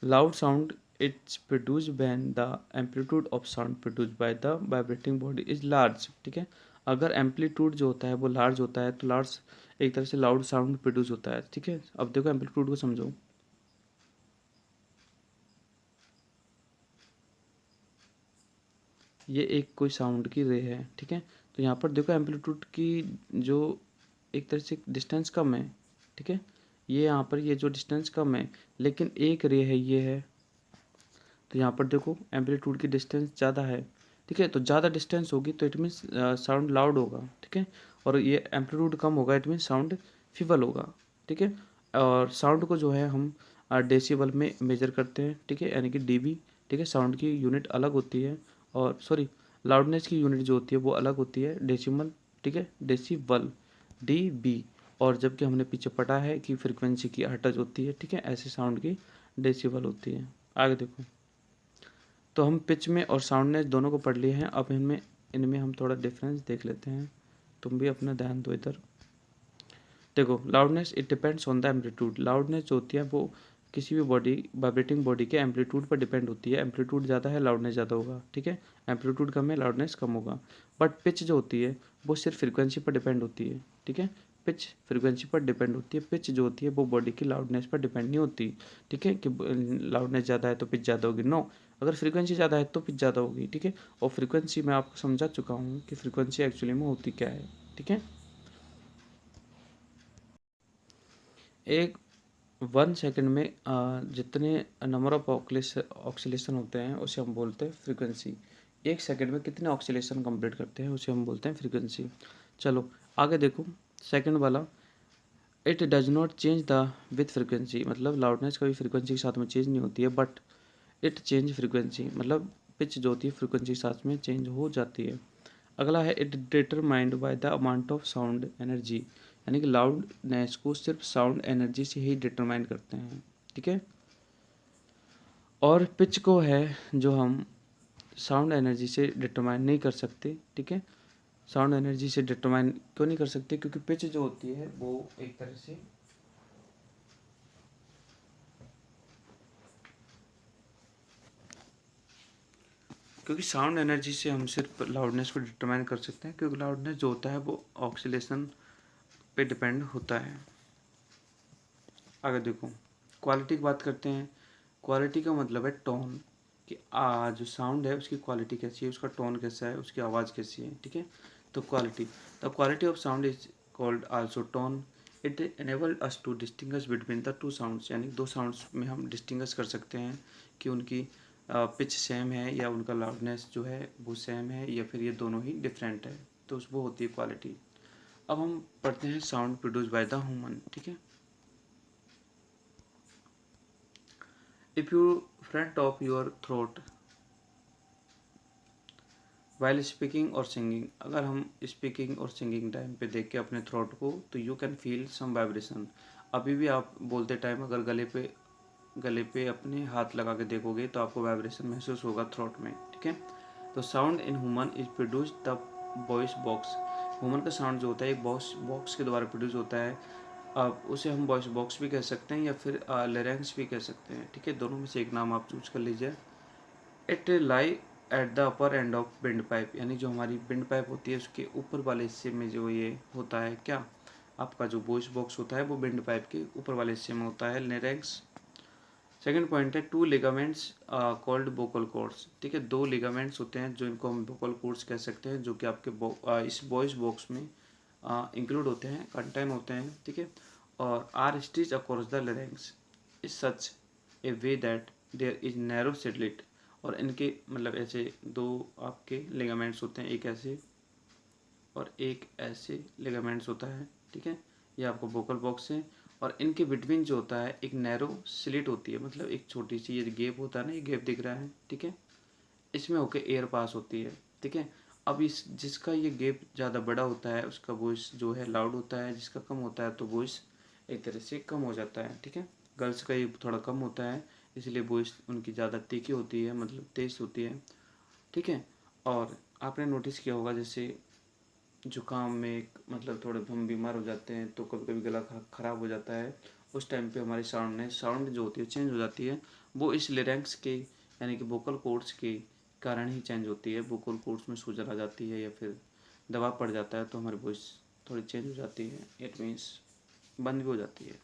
Loud sound it's produced when the amplitude of sound produced by the vibrating body is large, ठीक है। अगर एम्पलीट्यूड जो होता है वो लार्ज होता है तो लार्ज एक तरह से लाउड साउंड प्रोड्यूस होता है, ठीक है। अब देखो एम्पलीट्यूड को समझो, ये एक कोई साउंड की रे है, ठीक है। तो यहाँ पर देखो एम्पलीट्यूड की जो एक तरह से डिस्टेंस कम है, ठीक है, ये यहाँ पर ये जो डिस्टेंस कम है लेकिन एक रे है ये है, तो यहाँ पर देखो एम्पलीट्यूड की डिस्टेंस ज़्यादा है, ठीक है, तो ज़्यादा डिस्टेंस होगी तो इट मीन्स साउंड लाउड होगा, ठीक है। और ये एम्पलीट्यूड कम होगा इट मीन्स साउंड फीबल होगा, ठीक है। और साउंड को जो है हम डेसिबल में मेजर करते हैं, ठीक है, यानी कि डीबी, ठीक है, साउंड की यूनिट अलग होती है, और सॉरी लाउडनेस की यूनिट जो होती है वो अलग होती है, डेसिमल, ठीक है, डेसिबल, डीबी। और जबकि हमने पीछे पढ़ा है कि फ्रीक्वेंसी की हर्ट्ज होती है, ठीक है, ऐसे साउंड की डेसिबल होती है। आगे देखो, तो हम पिच में और साउंडनेस दोनों को पढ़ लिए हैं, अब इनमें इनमें हम थोड़ा डिफरेंस देख लेते हैं, तुम भी अपना ध्यान दो इधर। देखो loudness it depends on the amplitude. Loudness जो होती है वो किसी भी बॉडी वाइब्रेटिंग बॉडी के एम्पलीट्यूड पर डिपेंड होती है। एम्पलीट्यूड ज़्यादा है लाउडनेस ज़्यादा होगा, ठीक है। एम्पलीट्यूड कम है लाउडनेस कम होगा। बट पिच जो होती है वो सिर्फ फ्रीक्वेंसी पर डिपेंड होती है, ठीक है। पिच फ्रीक्वेंसी पर डिपेंड होती है। पिच जो होती है वो बॉडी की लाउडनेस पर डिपेंड नहीं होती, ठीक है, कि लाउडनेस ज़्यादा है तो पिच ज़्यादा होगी, नो। अगर फ्रीक्वेंसी ज़्यादा है तो पिच ज़्यादा होगी, ठीक है। और फ्रीक्वेंसी मैं आपको समझा चुका हूँ कि फ्रीक्वेंसी एक्चुअली में होती क्या है, ठीक है। एक 1 सेकंड में जितने नंबर ऑफ ऑक्सीलेशन होते हैं उसे हम बोलते हैं फ्रीक्वेंसी। 1 सेकंड में कितने ऑक्सीलेशन कंप्लीट करते हैं उसे हम बोलते हैं फ्रीक्वेंसी। चलो आगे देखो, सेकंड वाला, it does not change the with frequency, मतलब लाउडनेस कभी फ्रीक्वेंसी के साथ में चेंज नहीं होती है, बट इट चेंज फ्रीक्वेंसी, मतलब पिच जो होती है फ्रीक्वेंसी के साथ में चेंज हो जाती है। अगला है it determined by the amount of sound energy, यानी कि लाउडनेस को सिर्फ साउंड एनर्जी से ही डिटरमाइन करते हैं, ठीक है। और पिच को है जो हम साउंड एनर्जी से डिटरमाइन नहीं कर सकते, ठीक है। साउंड एनर्जी से डिटरमाइन क्यों नहीं कर सकते, क्योंकि पिच जो होती है वो एक तरह से क्योंकि साउंड एनर्जी से हम सिर्फ लाउडनेस को डिटरमाइन कर सकते हैं, क्योंकि लाउडनेस जो होता है वो ऑक्सीलेशन पे डिपेंड होता है। आगे देखो, क्वालिटी की बात करते हैं। क्वालिटी का मतलब है टोन, कि जो साउंड है उसकी क्वालिटी कैसी है, उसका टोन कैसा है, उसकी आवाज़ कैसी है, ठीक है। तो quality, the quality of sound is called also tone. It enable us to distinguish between the two sounds, यानी दो साउंड्स में हम डिस्टिंग्विश कर सकते हैं कि उनकी पिच सेम है या उनका लाउडनेस जो है वो सेम है या फिर ये दोनों ही डिफरेंट है, तो वो होती है क्वालिटी। अब हम पढ़ते हैं sound produce by the human, ठीक है। If you front of your throat while speaking और सिंगिंग, अगर हम स्पीकिंग और सिंगिंग टाइम पे देख के अपने थ्रोट को, तो you can feel some vibration. अभी भी आप बोलते टाइम अगर गले पे अपने हाथ लगा के देखोगे तो आपको वाइब्रेशन महसूस होगा थ्रोट में, ठीक है। तो sound in human is produce the voice box. Human का साउंड जो होता है एक वॉइस बॉक्स के द्वारा प्रोड्यूस होता है। अब उसे हम वॉइस बॉक्स भी कह सकते हैं या फिर लेरेंक्स भी कह सकते हैं, ठीक है। दोनों में से एक नाम आप चूज कर लीजिए। It lie at the upper end of wind pipe, यानी जो हमारी विंड पाइप होती है उसके ऊपर वाले हिस्से में जो ये होता है, क्या आपका जो वॉइस बॉक्स होता है वो विंड पाइप के ऊपर वाले हिस्से में होता है, लेरेंक्स। सेकंड पॉइंट है two ligaments called vocal cords, ठीक है। दो लिगामेंट्स होते हैं जो इनको हम वोकल कॉर्ड्स कह सकते हैं, जो कि आपके इस वॉइस बॉक्स में इंक्लूड होते हैं, कंटेन होते हैं, ठीक है। और are stitch across the larynx is such a way that there is narrow slit, और इनके मतलब ऐसे दो आपके लिगामेंट्स होते हैं, एक ऐसे और एक ऐसे लिगामेंट्स होता है, ठीक है। ये आपको वोकल बॉक्स है, और इनके बिटवीन जो होता है एक नैरो स्लिट होती है, मतलब एक छोटी सी ये गैप होता है ना, ये गैप दिख रहा है, ठीक है। इसमें होके एयर पास होती है, ठीक है। अब इस जिसका ये गैप ज़्यादा बड़ा होता है उसका वॉइस जो है लाउड होता है, जिसका कम होता है तो वॉइस एक तरह से कम हो जाता है, ठीक है। गर्ल्स का ये थोड़ा कम होता है, इसलिए वॉइस उनकी ज़्यादा तीखी होती है, मतलब तेज होती है, ठीक है। और आपने नोटिस किया होगा जैसे जुकाम में मतलब थोड़े हम बीमार हो जाते हैं तो कभी कभी गला खराब हो जाता है, उस टाइम पे हमारी साउंड जो होती है चेंज हो जाती है। वो इस लिरिक्स के यानी कि वोकल कोर्ड्स के कारण ही चेंज होती है। वोकल कोर्ड्स में सूजन आ जाती है या फिर दबाव पड़ जाता है तो हमारी वॉइस थोड़ी चेंज हो जाती है, इट मीन्स बंद भी हो जाती है।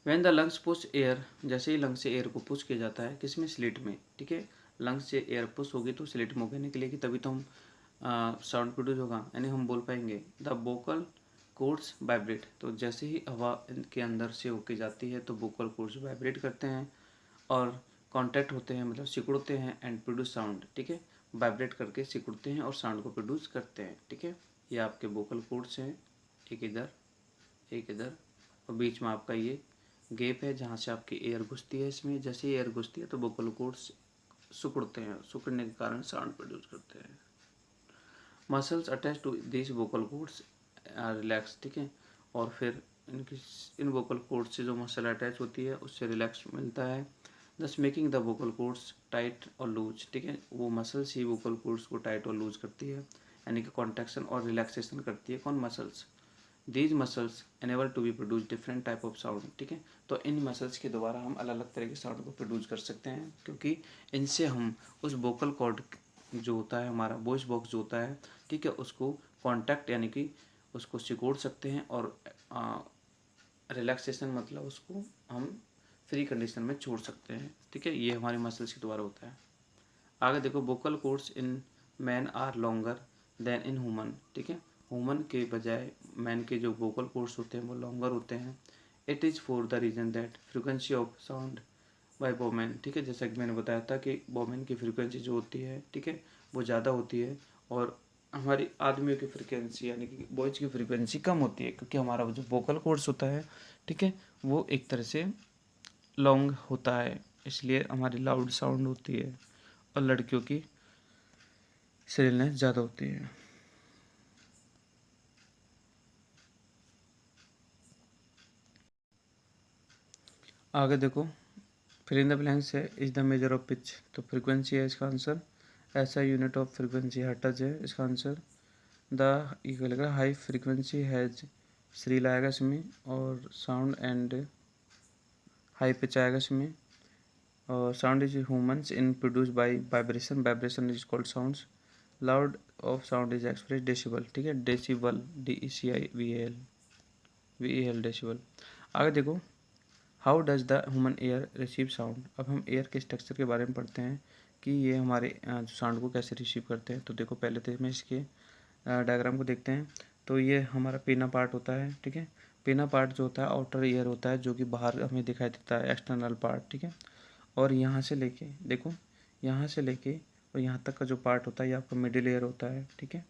When the lungs push air, जैसे ही लंग्स से एयर को पुश किया जाता है किसमें, स्लिट में, ठीक है। लंग्स से एयर पुश होगी तो स्लिट में होकर निकलेगी, तभी तो हम साउंड प्रोड्यूस होगा, यानी हम बोल पाएंगे। द वोकल कोर्ड्स वाइब्रेट, तो जैसे ही हवा के अंदर से होके जाती है तो वोकल कोर्ड्स वाइब्रेट करते हैं और कॉन्टैक्ट होते हैं, मतलब सिकुड़ते हैं एंड प्रोड्यूस साउंड, ठीक है। वाइब्रेट करके सिकुड़ते हैं और साउंड को प्रोड्यूस करते हैं, ठीक है। ये आपके वोकल कोर्ड्स हैं, एक इधर एक इधर, और बीच में आपका ये गैप है जहाँ से आपकी एयर घुसती है। इसमें जैसे ही एयर घुसती है तो वोकल कोर्ड्स सिकुड़ते हैं, सिकुड़ने के कारण साउंड प्रोड्यूस करते हैं। Muscles attach to this vocal cords relax, ठीक है। और फिर इनकी इन वोकल कोर्ड्स से जो मसल अटैच होती है उससे रिलैक्स मिलता है, दस making the vocal chords tight और लूज, ठीक है। वो मसल्स ही वोकल कोर्ड्स को टाइट और लूज करती है, यानी कि कॉन्ट्रैक्शन और रिलैक्सेशन करती है। कौन, muscles. These muscles enable to be produce different type of sound, ठीक है। तो इन मसल्स के द्वारा हम अलग अलग तरह के साउंड को प्रोड्यूस कर सकते हैं, क्योंकि इनसे हम उस वोकल कॉर्ड जो होता है हमारा वॉइस बॉक्स जो होता है, ठीक है, उसको कॉन्टैक्ट यानी कि उसको सिकोड़ सकते हैं, और रिलैक्सेशन मतलब उसको हम फ्री कंडीशन में छोड़ सकते हैं, ठीक है। ये हमारे मसल्स के द्वारा होता है। आगे देखो, vocal cords in man are longer than in human, ठीक है। ह्यूमन के बजाय मैन के जो वोकल कोर्ड्स होते हैं वो लॉन्गर होते हैं। It is for the reason that frequency of sound by women, ठीक है, जैसा कि मैंने बताया था कि वोमेन की फ्रिक्वेंसी जो होती है, ठीक है, वो ज़्यादा होती है, और हमारी आदमियों की फ्रिक्वेंसी यानी कि बॉयज़ की फ्रिक्वेंसी कम होती है, क्योंकि हमारा जो वोकल कोर्ड्स होता है, ठीक है, वो एक तरह से लॉन्ग होता है, इसलिए हमारी लाउड साउंड होती है, और लड़कियों की श्रीलनेस ज़्यादा होती है। आगे देखो, फिर इन द ब्लैंक्स है, is the measure of pitch, तो फ्रीक्वेंसी है इसका आंसर। ऐसा यूनिट ऑफ फ्रीक्वेंसी हर्ट्ज है इसका आंसर। द ये लग रहा है हाई फ्रीक्वेंसी हैज श्रील आएगा इसमें, और साउंड एंड हाई पिच आएगा इसमें, और sound is humans in produce by vibration, vibration is called sounds. Loud of sound is express decibel, ठीक है, डेसिबल DECIVAL डेसिबल। आगे देखो, how does the human air receive sound, अब हम air के स्ट्रक्चर के बारे में पढ़ते हैं कि ये हमारे साउंड को कैसे रिसीव करते हैं। तो देखो, पहले तो मैं इसके डायग्राम को देखते हैं। तो ये हमारा पेना पार्ट होता है, ठीक है। पेना पार्ट जो होता है आउटर ईयर होता है, जो कि बाहर हमें दिखाई देता है, एक्सटर्नल पार्ट, ठीक है। और यहाँ से लेके देखो, यहाँ से लेके और यहाँ तक का जो पार्ट होता है ये आपका मिडिल ईयर होता है, ठीक है।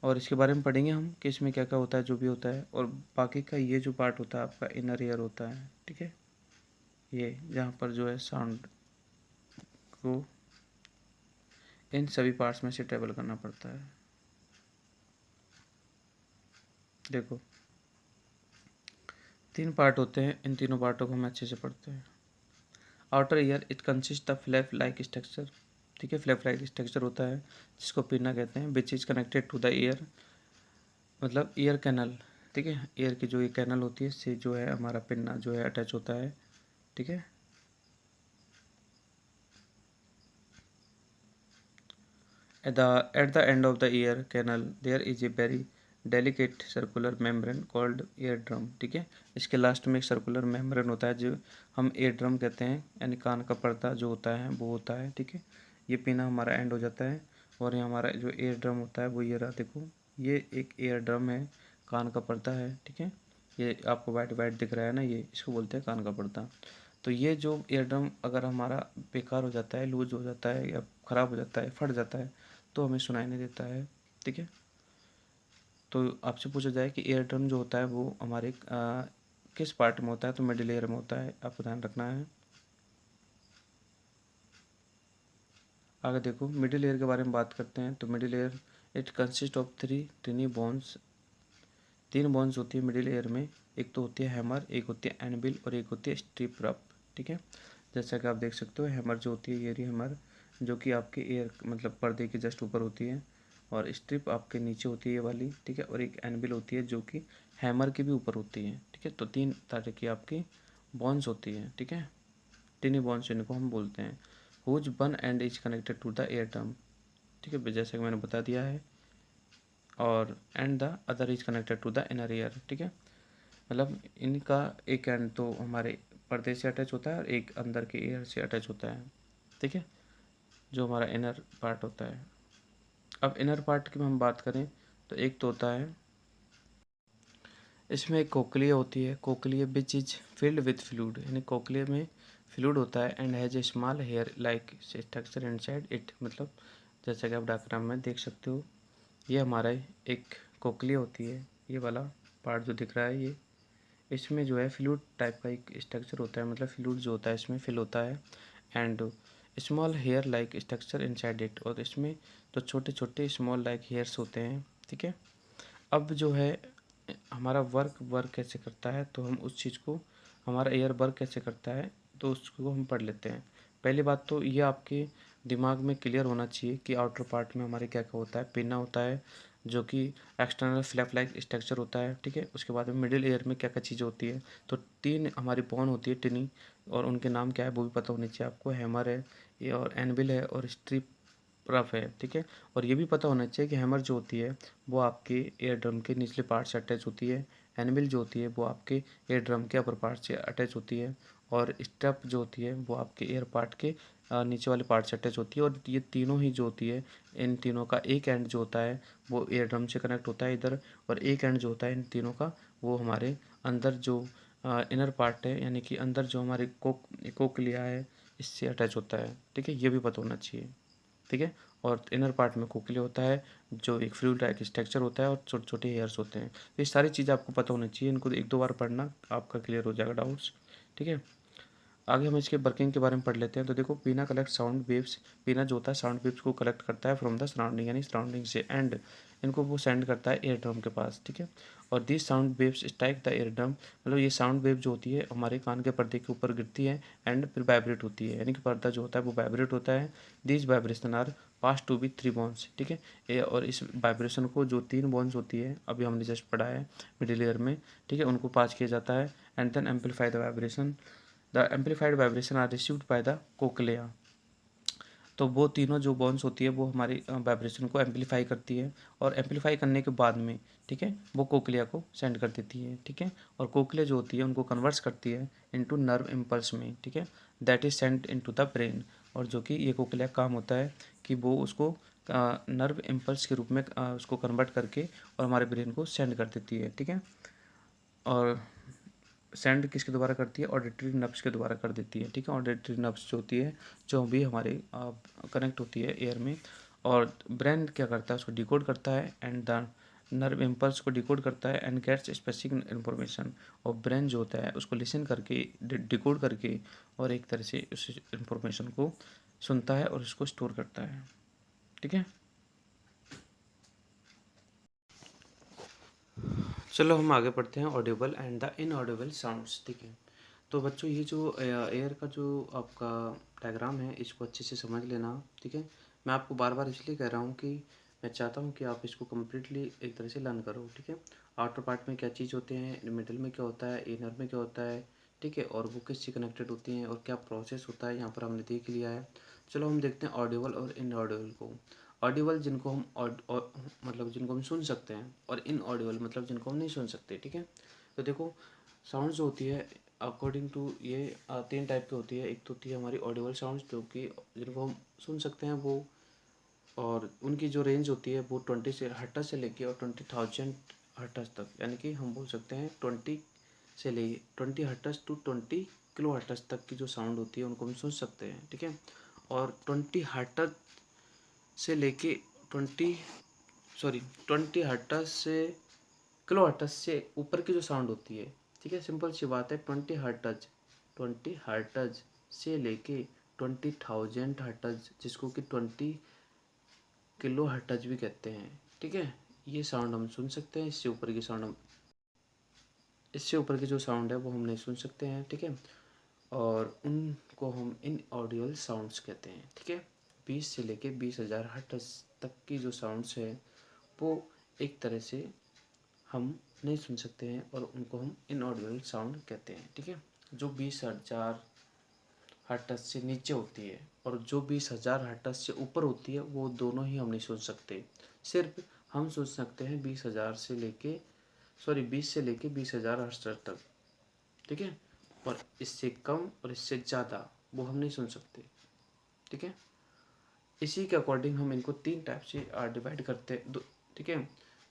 और इसके बारे में पढ़ेंगे हम कि इसमें क्या क्या होता है, जो भी होता है। और बाकी का ये जो पार्ट होता है आपका इनर ईयर होता है, ठीक है। ये जहाँ पर जो है साउंड को इन सभी पार्ट्स में से ट्रेवल करना पड़ता है। देखो, 3 पार्ट होते हैं, इन तीनों पार्टों को हम अच्छे से पढ़ते हैं। Outer ear it consist of flap like structure, ठीक है, फ्लैप लाइक स्ट्रक्चर होता है जिसको पिन्ना कहते हैं, which is connected to the ear, मतलब ईयर कैनल, ठीक है। ईयर की जो ये कैनल होती है इससे जो है हमारा पिन्ना जो है अटैच होता है, ठीक है। At the end of the ear canal there is a very delicate circular membrane called eardrum, ठीक है। इसके लास्ट में एक सर्कुलर मेम्ब्रेन होता है जो हम eardrum कहते हैं, यानी कान का पर्दा जो होता है वो होता है, ठीक है। ये पिना हमारा एंड हो जाता है, और ये हमारा जो eardrum होता है वो ये रहा, देखो ये एक eardrum है, कान का पर्दा है, ठीक है। ये आपको वाइट वाइट दिख रहा है ना, ये इसको बोलते हैं कान का पर्दा। तो ये जो eardrum अगर हमारा बेकार हो जाता है, लूज हो जाता है, या ख़राब हो जाता है, फट जाता है, तो हमें सुनाई नहीं देता है, ठीक है। तो आपसे पूछा जाए कि एयर ड्रम जो होता है वो हमारे किस पार्ट में होता है, तो मिडिल एयर में होता है, आपको ध्यान रखना है। आगे देखो, मिडिल एयर के बारे में बात करते हैं। तो middle air it consist of 3 टिनी bones, 3 bones होती है मिडिल एयर में। एक तो होती है हैमर, एक होती है एनबिल, और एक होती है स्ट्रिप रप, ठीक है। जैसा कि आप देख सकते हो, हैमर जो होती है ये रही हैमर, जो कि आपके एयर मतलब पर्दे के जस्ट ऊपर होती है, और स्ट्रिप आपके नीचे होती है ये वाली, ठीक है। और एक एनबिल होती है जो कि हैमर के भी ऊपर होती है, ठीक है। तो 3 तरह की आपकी बॉन्स होती है, ठीक है, टिनी बॉन्स इनको हम बोलते हैं। Whose one end is connected to the ear drum, ठीक है, जैसे कि मैंने बता दिया है। और and the other is connected to the inner ear, ठीक है। मतलब इनका एक एंड तो हमारे पर्दे से अटैच होता है, और एक अंदर के एयर से अटैच होता है, ठीक है, जो हमारा इनर पार्ट होता है। अब इनर पार्ट की हम बात करें तो एक तो होता है, इसमें एक कोक्लिया होती है, cochlea which is filled with fluid, यानी कोक्लिया में फ्लूड होता है, and has a small hair like structure inside it, मतलब जैसा कि आप डायग्राम में देख सकते हो, ये हमारा एक कोक्लिया होती है, ये वाला पार्ट जो दिख रहा है ये, इसमें जो है फ्लूइड टाइप का एक स्ट्रक्चर होता है, मतलब फ्लूइड जो होता है इसमें फिल होता है, and small hair like structure inside it, और इसमें तो छोटे छोटे स्मॉल लाइक हेयर्स होते हैं, ठीक है। अब जो है हमारा वर्क कैसे करता है, तो हम उस चीज़ को, हमारा एयर वर्क कैसे करता है, तो उसको हम पढ़ लेते हैं। पहली बात तो ये आपके दिमाग में क्लियर होना चाहिए कि आउटर पार्ट में हमारे क्या क्या होता है। पिना होता है, जो कि एक्सटर्नल फ्लैप लाइक स्ट्रक्चर होता है, ठीक है। उसके बाद में मिडिल ईयर में क्या क्या चीज़ें होती है, तो 3 हमारी बोन होती है टिनी, और उनके नाम क्या है वो भी पता होनी चाहिए आपको। हैमर है ये, और एनविल है, और स्ट्रिप रफ है, ठीक है। और ये भी पता होना चाहिए कि हैमर जो होती है वो आपके एयर ड्रम के निचले पार्ट से अटैच होती है, एनविल जो होती है वो आपके एयर ड्रम के अपर पार्ट से अटैच होती है, और स्ट्रप जो होती है वो आपके एयर पार्ट के नीचे वाले पार्ट से अटैच होती है। और ये तीनों ही जो होती है, इन तीनों का एक एंड जो होता है वो एयर ड्रम से कनेक्ट होता है इधर, और एक एंड जो होता है इन तीनों का वो हमारे अंदर जो इनर पार्ट है, यानी कि अंदर जो हमारे कोक्लिया है इससे अटैच होता है, ठीक है। ये भी पता होना चाहिए, ठीक है। और इनर पार्ट में कोक्लिया होता है जो एक फ्लूइड टाइप स्ट्रक्चर होता है, और छोटे छोटे हेयर्स होते हैं। तो ये सारी चीज़ें आपको पता होनी चाहिए, इनको 1-2 बार पढ़ना, आपका क्लियर हो जाएगा डाउट्स, ठीक है। आगे हम इसके वर्किंग के बारे में पढ़ लेते हैं। तो देखो, पीना कलेक्ट साउंड वेव्स, पीना जो होता है साउंड वेव्स को कलेक्ट करता है फ्रॉम द सराउंडिंग, यानी सराउंडिंग से, एंड इनको वो सेंड करता है एयर ड्रम के पास, ठीक है। और this sound waves strike the ear drum, मतलब ये साउंड वेव जो होती है हमारे कान के पर्दे के ऊपर गिरती है, एंड फिर वाइब्रेट होती है, यानी कि पर्दा जो होता है वो वाइब्रेट होता है। This vibration are pass to be 3 bones, ठीक है। और इस वाइब्रेशन को जो 3 बोन्स होती है, अभी हमने जस्ट पढ़ा है मिडिल ईयर में, ठीक है, उनको पास किया जाता है, and then amplify the vibration. The amplified vibration are received by the cochlea. तो वो तीनों जो बोन्स होती है वो हमारी वाइब्रेशन को एम्पलीफाई करती है, और एम्पलीफाई करने के बाद में, ठीक है, वो कोक्लिया को सेंड कर देती है, ठीक है। और कोक्लिया जो होती है उनको कन्वर्ट्स करती है इनटू नर्व इम्पल्स में, ठीक है, that is sent into the brain. और जो कि ये कोक्लिया काम होता है कि वो उसको नर्व इम्पल्स के रूप में उसको कन्वर्ट करके और हमारे ब्रेन को सेंड कर देती है, ठीक है। और सेंड किसके द्वारा करती है, ऑडिटरी नर्व्स के द्वारा कर देती है, ठीक है। ऑडिटरी नर्व्स जो होती है जो भी हमारे कनेक्ट होती है एयर में, और ब्रेन क्या करता है उसको डिकोड करता है, एंड द नर्व इम्पल्स को डिकोड करता है, एंड गेट्स स्पेसिफिक इन्फॉर्मेशन। और ब्रेन जो होता है उसको लिसन करके, डिकोड करके, और एक तरह से उस इन्फॉर्मेशन को सुनता है और उसको स्टोर करता है, ठीक है। चलो हम आगे पढ़ते हैं Audible and the inaudible sounds, ठीक है। तो बच्चों, ये जो एयर का जो आपका डायग्राम है इसको अच्छे से समझ लेना, ठीक है। मैं आपको बार बार इसलिए कह रहा हूँ कि मैं चाहता हूँ कि आप इसको कम्प्लीटली एक तरह से लर्न करो, ठीक है। आउटर पार्ट में क्या चीज़ होते हैं, मिडल में क्या होता है, इनर में क्या होता है, ठीक है, और वो किससे कनेक्टेड होती हैं, और क्या प्रोसेस होता है, यहाँ पर हमने देख लिया है। चलो हम देखते हैं ऑडिबल और इनऑडिबल को। ऑडिबल जिनको हम मतलब जिनको हम सुन सकते हैं, और इनऑडिबल मतलब जिनको हम नहीं सुन सकते, ठीक है। तो देखो, साउंड जो होती है अकॉर्डिंग टू ये 3 टाइप की होती है। एक तो होती है हमारी ऑडिबल साउंड्स जो कि जिनको हम सुन सकते हैं वो, और उनकी जो रेंज होती है वो 20 से हर्ट्ज से लेके और 20,000 हर्ट्ज तक, यानी कि हम बोल सकते हैं 20 से ले 20 हर्ट्ज टू 20 किलो हर्ट्ज तक की जो साउंड होती है उनको हम सुन सकते हैं, ठीक है। और 20 हर्ट्ज से लेके 20 सॉरी 20 हर्ट्ज से किलो हर्ट्ज से ऊपर की जो साउंड होती है, ठीक है, सिंपल सी बात है, 20 हर्ट्ज से लेके 20,000 हर्ट्ज, जिसको कि 20 किलो हर्ट्ज भी कहते हैं, ठीक है। ये साउंड हम सुन सकते हैं, इससे ऊपर की जो साउंड है वो हम नहीं सुन सकते हैं, ठीक है। और उनको हम इन ऑडियल साउंड्स कहते हैं, ठीक है। 20 से लेके 20,000 हर्ट्ज तक की जो साउंड्स है वो एक तरह से हम नहीं सुन सकते हैं, और उनको हम इनऑडिबल साउंड कहते हैं, ठीक है। जो 20,000 हर्ट्ज से नीचे होती है और जो 20,000 हर्ट्ज से ऊपर होती है वो दोनों ही हम नहीं सुन सकते। सिर्फ हम सुन सकते हैं 20 से लेके 20,000 हर्ट्ज तक, ठीक है। और इससे कम और इससे ज़्यादा वो हम नहीं सुन सकते, ठीक है। इसी के अकॉर्डिंग हम इनको 3 टाइप से डिवाइड करते हैं, ठीक है।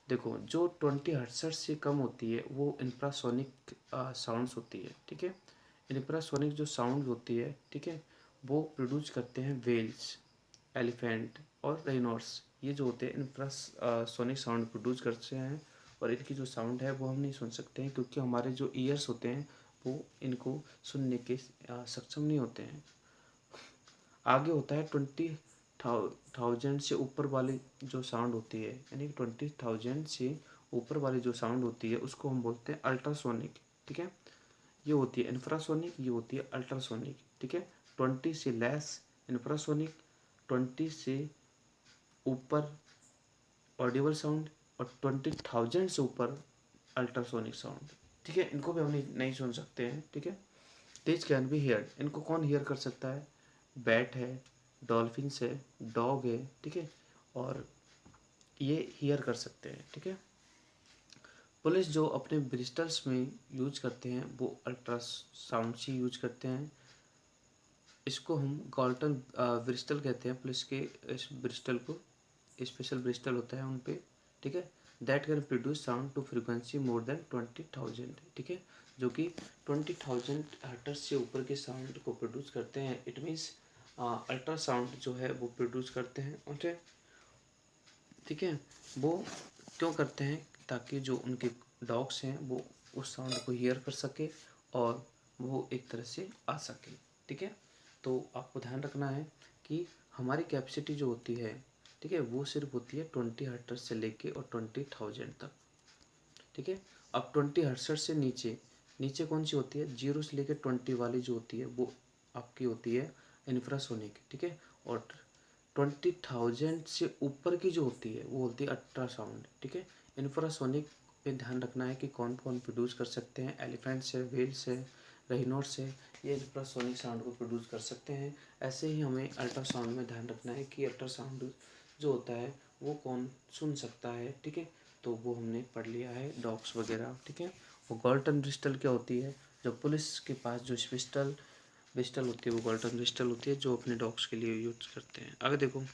देखो, जो 20 हर्ट्ज से कम होती है वो इंफ्रासोनिक साउंड्स होती है, ठीक है। इंफ्रासोनिक जो साउंड होती है, ठीक है, वो प्रोड्यूस करते हैं वेल्स, एलिफेंट और रेनॉर्ड्स। ये जो होते हैं इंफ्रासोनिक साउंड प्रोड्यूस करते हैं, और इनकी जो साउंड है वो हम नहीं सुन सकते हैं, क्योंकि हमारे जो ईयर्स होते हैं वो इनको सुनने के सक्षम नहीं होते हैं। आगे होता है 20,000 से ऊपर वाली जो साउंड होती है, यानी 20,000 से ऊपर वाली जो साउंड होती है उसको हम बोलते हैं अल्ट्रासोनिक, ठीक है। ये होती है इंफ्रासोनिक, ये होती है अल्ट्रासोनिक, ठीक है। 20 से लेस इंफ्रासोनिक, 20 से ऊपर ऑडिबल साउंड, और 20,000 से ऊपर अल्ट्रासोनिक साउंड, ठीक है, इनको भी हम नहीं सुन सकते हैं, ठीक है। दिस कैन बी हियर, इनको कौन हियर कर सकता है? बैट है, डॉल्फिन है, डॉग है, ठीक है, और ये हियर कर सकते हैं, ठीक है। पुलिस जो अपने ब्रिस्टल्स में यूज करते हैं वो अल्ट्रासाउंड से यूज करते हैं। इसको हम गोल्टन ब्रिस्टल कहते हैं। पुलिस के इस ब्रिस्टल को स्पेशल ब्रिस्टल होता है उन पे, ठीक है, that can produce sound to frequency more than 20,000, ठीक है, जो कि 20,000 हर्ट्ज से ऊपर के साउंड को प्रोड्यूस करते हैं। इट मीन्स अल्ट्रासाउंड जो है वो प्रोड्यूस करते हैं, ओके, ठीक है। वो क्यों करते हैं? ताकि जो उनके डॉग्स हैं वो उस साउंड को हियर कर सके और वो एक तरह से आ सके, ठीक है। तो आपको ध्यान रखना है कि हमारी कैपेसिटी जो होती है, ठीक है, वो सिर्फ होती है 20 हर्ट्ज से लेके और 20,000 तक, ठीक है। अब 20 हर्ट्ज से नीचे नीचे कौन सी होती है? 0 से लेकर 20 वाली जो होती है वो आपकी होती है इंफ्रासोनिक, ठीक है, और 20,000 से ऊपर की जो होती है वो होती है अल्ट्रासाउंड, ठीक है। इंफ्रासोनिक पे ध्यान रखना है कि कौन कौन प्रोड्यूस कर सकते हैं। एलिफेंट्स है, व्हेल्स है, राइनोट्स है, ये इंफ्रासोनिक साउंड को प्रोड्यूस कर सकते हैं। ऐसे ही हमें अल्ट्रासाउंड में ध्यान रखना है कि अल्ट्रासाउंड जो होता है वो कौन सुन सकता है, ठीक है। तो वो हमने पढ़ लिया है, डॉग्स वगैरह, ठीक है। और गोल्टन ब्रिस्टल क्या होती है? जो पुलिस के पास जो पिस्टल ब्रिस्टल होती है वो गोल्टन ब्रिस्टल होती है जो अपने डॉग्स के लिए यूज करते हैं। आगे देखो,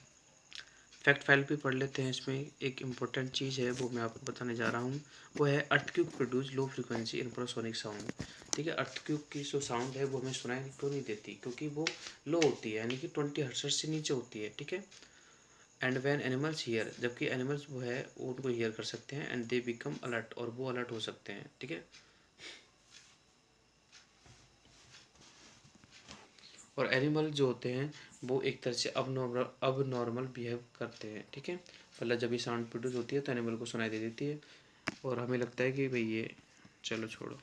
फैक्ट फाइल भी पढ़ लेते हैं। इसमें एक इम्पोर्टेंट चीज़ है वो मैं आपको बताने जा रहा हूँ, वो है earthquake produce low frequency infrasonic sound, ठीक है। अर्थक्वेक की जो साउंड है वो हमें सुनाई क्यों नहीं देती? क्योंकि वो लो होती है, यानी कि 20 हर्ट्ज से नीचे होती है, ठीक है। एंड व्हेन एनिमल्स हियर, जबकि एनिमल्स वो है वो उनको हियर कर सकते हैं, एंड दे बिकम अलर्ट, और वो अलर्ट हो सकते हैं, ठीक है। और एनिमल जो होते हैं वो एक तरह से अब नॉर्मल बिहेव करते हैं, ठीक है। मतलब जब ये साउंड प्रोड्यूस होती है तो एनिमल को सुनाई दे देती है और हमें लगता है कि भाई ये, चलो छोड़ो।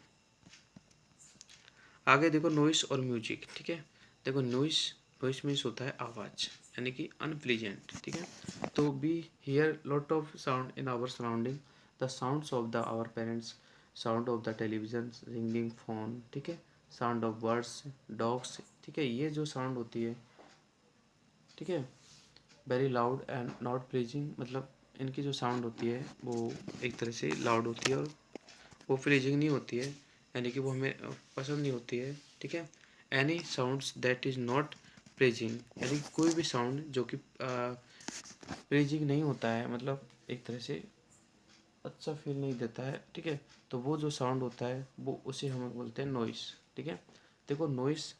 आगे देखो नॉइस और म्यूजिक, ठीक है। देखो नॉइस, नॉइस मीन्स होता है आवाज़, यानी कि अनप्लीजेंट, ठीक है। तो we hear lot of sound in our surrounding, the sounds of the our parents, sound of the television, ringing phone, ठीक है, साउंड ऑफ बर्ड्स, डॉग्स, ठीक है। ये जो साउंड होती है, ठीक है, very loud and not pleasing, मतलब इनकी जो साउंड होती है वो एक तरह से लाउड होती है और वो प्लीजिंग नहीं होती है, यानी कि वो हमें पसंद नहीं होती है, ठीक है। Any sounds that is not pleasing, यानी कोई भी साउंड जो कि प्लीजिंग नहीं होता है, मतलब एक तरह से अच्छा फील नहीं देता है, ठीक है, तो वो जो साउंड होता है वो उसे हम बोलते हैं नॉइस, ठीक है। देखो नॉइस